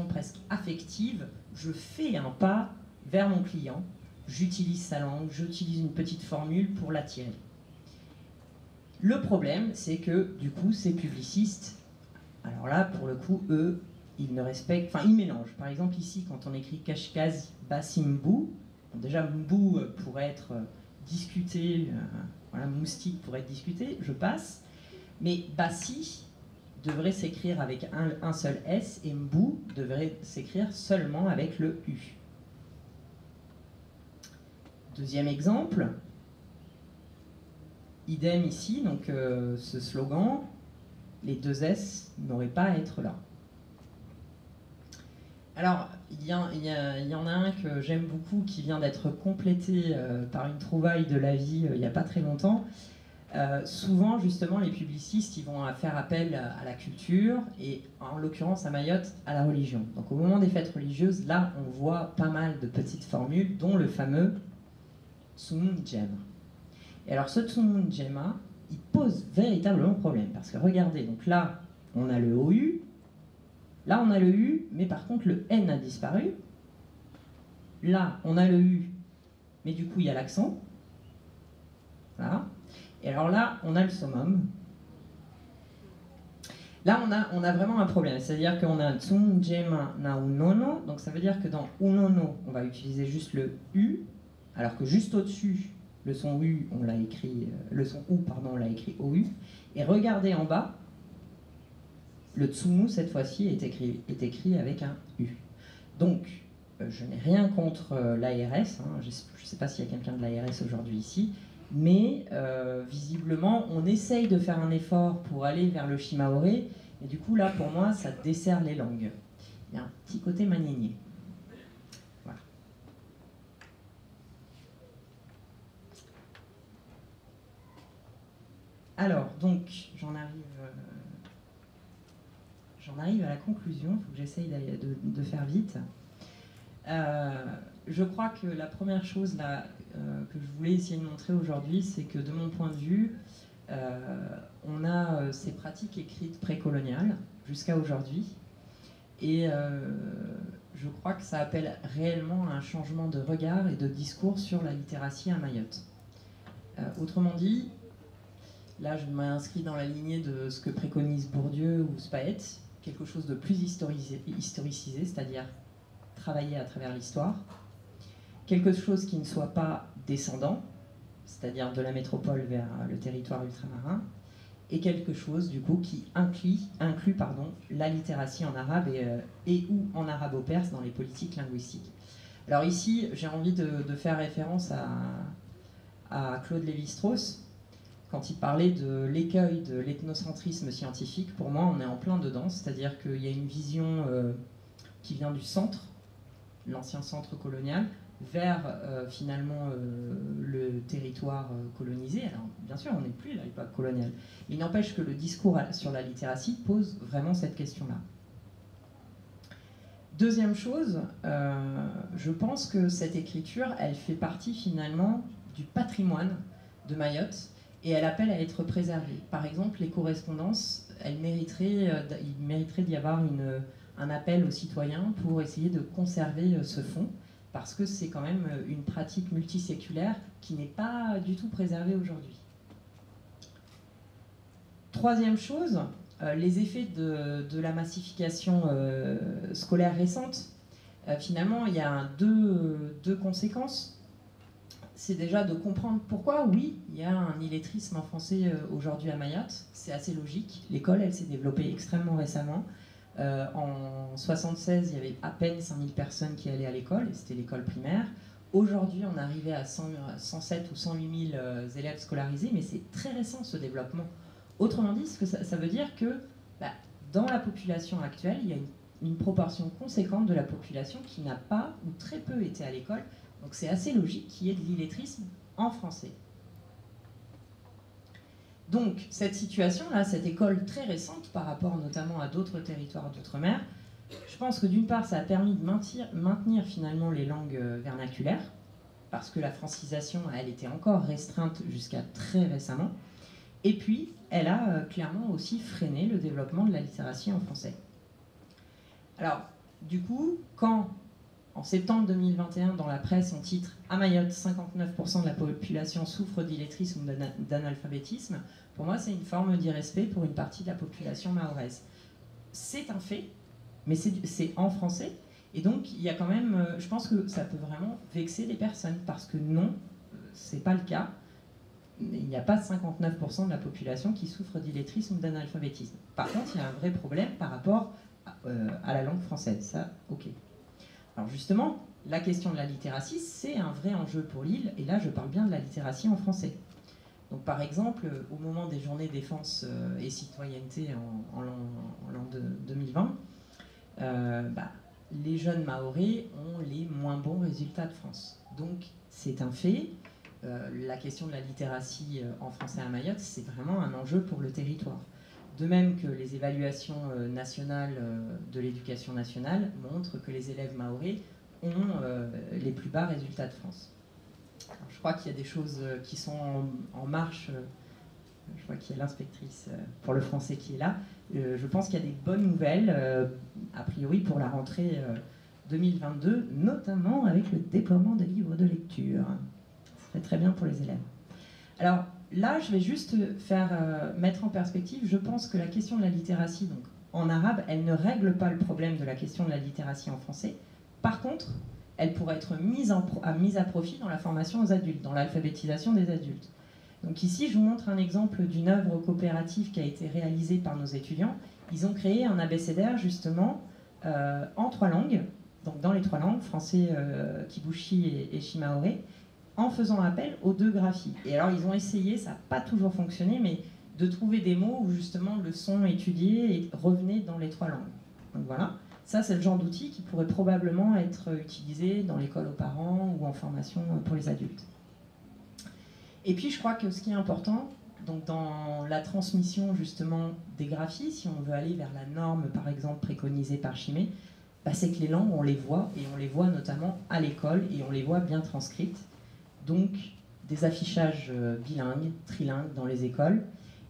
presque affective. Je fais un pas vers mon client, j'utilise sa langue, j'utilise une petite formule pour l'attirer. Le problème, c'est que du coup, ces publicistes, alors là, pour le coup, eux, ils ne respectent, enfin, ils mélangent. Par exemple, ici, quand on écrit Kashkaz Basimbu, déjà, Mbu pourrait être discuté, voilà, moustique pourrait être discuté, je passe, mais Basi devrait s'écrire avec un seul S et Mbu devrait s'écrire seulement avec le U. Deuxième exemple, idem ici, donc ce slogan, les deux S n'auraient pas à être là. Alors, il y en a un que j'aime beaucoup qui vient d'être complété par une trouvaille de la vie il n'y a pas très longtemps. Souvent, justement, les publicistes ils vont faire appel à la culture et, en l'occurrence, à Mayotte, à la religion. Donc, au moment des fêtes religieuses, là, on voit pas mal de petites formules, dont le fameux Tsumun Jem. Et alors, ce Tsumun Jema, il pose véritablement problème. Parce que regardez, donc là, on a le OU, là, on a le U, mais par contre, le N a disparu. Là, on a le U, mais du coup, il y a l'accent. Voilà. Et alors là, on a le summum. Là, on a vraiment un problème. C'est-à-dire qu'on a Tsum, Jema, Na, Unono. Donc ça veut dire que dans Unono, on va utiliser juste le U, alors que juste au-dessus, le son U, on l'a écrit, le son OU, pardon, on l'a écrit OU. Et regardez en bas, le Tsumu, cette fois-ci, est écrit avec un U. Donc, je n'ai rien contre l'ARS. Hein, je ne sais pas s'il y a quelqu'un de l'ARS aujourd'hui ici. Mais visiblement, on essaye de faire un effort pour aller vers le shimaori, et du coup, là, pour moi, ça dessert les langues. Il y a un petit côté maniénier. Voilà. Alors, donc, j'en arrive à la conclusion, il faut que j'essaye de faire vite. Je crois que la première chose là, que je voulais essayer de montrer aujourd'hui, c'est que de mon point de vue, on a ces pratiques écrites précoloniales jusqu'à aujourd'hui, et je crois que ça appelle réellement un changement de regard et de discours sur la littératie à Mayotte. Autrement dit, là je m'inscris dans la lignée de ce que préconise Bourdieu ou Spaet, quelque chose de plus historicisé, c'est-à-dire travailler à travers l'histoire, quelque chose qui ne soit pas descendant, c'est-à-dire de la métropole vers le territoire ultramarin, et quelque chose du coup qui inclut la littératie en arabe et ou en arabo-perse dans les politiques linguistiques. Alors ici, j'ai envie de faire référence à Claude Lévi-Strauss, quand il parlait de l'écueil de l'ethnocentrisme scientifique. Pour moi, on est en plein dedans, c'est-à-dire qu'il y a une vision qui vient du centre, l'ancien centre colonial, vers finalement le territoire colonisé. Alors bien sûr, on n'est plus à l'époque coloniale, mais il n'empêche que le discours sur la littératie pose vraiment cette question-là. Deuxième chose, je pense que cette écriture, elle fait partie finalement du patrimoine de Mayotte, et elle appelle à être préservée. Par exemple, les correspondances, il mériterait d'y avoir un appel aux citoyens pour essayer de conserver ce fonds, parce que c'est quand même une pratique multiséculaire qui n'est pas du tout préservée aujourd'hui. Troisième chose, les effets de la massification scolaire récente. Finalement, il y a deux conséquences. C'est déjà de comprendre pourquoi, oui, il y a un illettrisme en français aujourd'hui à Mayotte. C'est assez logique. L'école, elle s'est développée extrêmement récemment. En 1976, il y avait à peine 5000 personnes qui allaient à l'école, et c'était l'école primaire. Aujourd'hui, on est arrivé à 107 ou 108 000 élèves scolarisés, mais c'est très récent ce développement. Autrement dit, ce que ça veut dire que dans la population actuelle, il y a une proportion conséquente de la population qui n'a pas ou très peu été à l'école. Donc c'est assez logique qu'il y ait de l'illettrisme en français. Donc cette situation-là, cette école très récente par rapport notamment à d'autres territoires d'outre-mer, je pense que d'une part, ça a permis de maintenir finalement les langues vernaculaires, parce que la francisation, elle était encore restreinte jusqu'à très récemment. Et puis, elle a clairement aussi freiné le développement de la littératie en français. Alors, du coup, quand, en septembre 2021, dans la presse, on titre « À Mayotte, 59% de la population souffre d'illettrisme ou d'analphabétisme », pour moi, c'est une forme d'irrespect pour une partie de la population mahoraise. C'est un fait, mais c'est en français. Et donc, il y a quand même, je pense que ça peut vraiment vexer les personnes, parce que non, c'est pas le cas. Il n'y a pas 59% de la population qui souffre d'illettrisme ou d'analphabétisme. Par contre, il y a un vrai problème par rapport à la langue française. Ça, ok. Alors justement, la question de la littératie, c'est un vrai enjeu pour l'île, et là, je parle bien de la littératie en français. Donc par exemple, au moment des journées défense et citoyenneté en l'an 2020, les jeunes mahorais ont les moins bons résultats de France. Donc c'est un fait. La question de la littératie en français à Mayotte, c'est vraiment un enjeu pour le territoire. De même que les évaluations nationales de l'éducation nationale montrent que les élèves mahorais ont les plus bas résultats de France. Alors, je crois qu'il y a des choses qui sont en marche. Je vois qu'il y a l'inspectrice pour le français qui est là. Je pense qu'il y a des bonnes nouvelles, a priori, pour la rentrée 2022, notamment avec le déploiement des livres de lecture. Ce serait très bien pour les élèves. Alors là, je vais juste mettre en perspective, je pense que la question de la littératie, donc, en arabe, elle ne règle pas le problème de la question de la littératie en français. Par contre, elle pourrait être mise à profit dans la formation aux adultes, dans l'alphabétisation des adultes. Donc ici, je vous montre un exemple d'une œuvre coopérative qui a été réalisée par nos étudiants. Ils ont créé un abécédaire, justement, en 3 langues, donc dans les 3 langues, français, kibushi et shimaoré, en faisant appel aux 2 graphies. Et alors, ils ont essayé, ça n'a pas toujours fonctionné, mais de trouver des mots où, justement, le son étudié et revenait dans les 3 langues. Donc voilà. Ça, c'est le genre d'outil qui pourrait probablement être utilisé dans l'école aux parents ou en formation pour les adultes. Et puis, je crois que ce qui est important, donc dans la transmission justement des graphies, si on veut aller vers la norme, par exemple, préconisée par Chimay, c'est que les langues, on les voit, et on les voit notamment à l'école, et on les voit bien transcrites. Donc, des affichages bilingues, trilingues dans les écoles.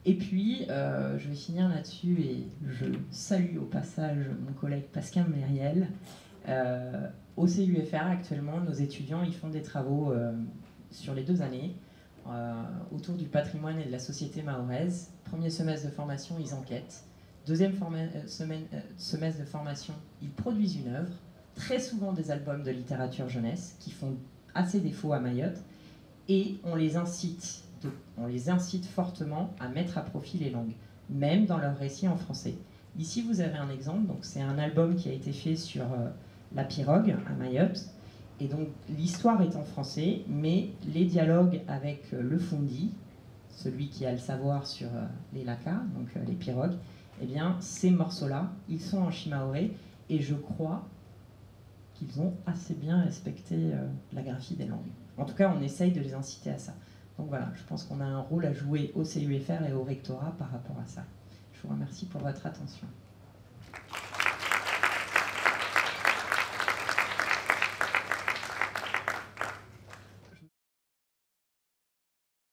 Et puis, je vais finir là-dessus et je salue au passage mon collègue Pascal Mériel. Au CUFR, actuellement, nos étudiants ils font des travaux sur les 2 années autour du patrimoine et de la société mahoraise. Premier semestre de formation, ils enquêtent. Deuxième semestre de formation, ils produisent une œuvre, très souvent des albums de littérature jeunesse, qui font assez défaut à Mayotte, et on les incite fortement à mettre à profit les langues, même dans leurs récits en français. Ici, vous avez un exemple, donc c'est un album qui a été fait sur la pirogue à Mayotte, et donc l'histoire est en français, mais les dialogues avec le Fundi, celui qui a le savoir sur les lakas, donc les pirogues, eh bien ces morceaux-là, ils sont en shimaoré, et je crois qu'ils ont assez bien respecté la graphie des langues. En tout cas, on essaye de les inciter à ça. Donc voilà, je pense qu'on a un rôle à jouer au CUFR et au rectorat par rapport à ça. Je vous remercie pour votre attention.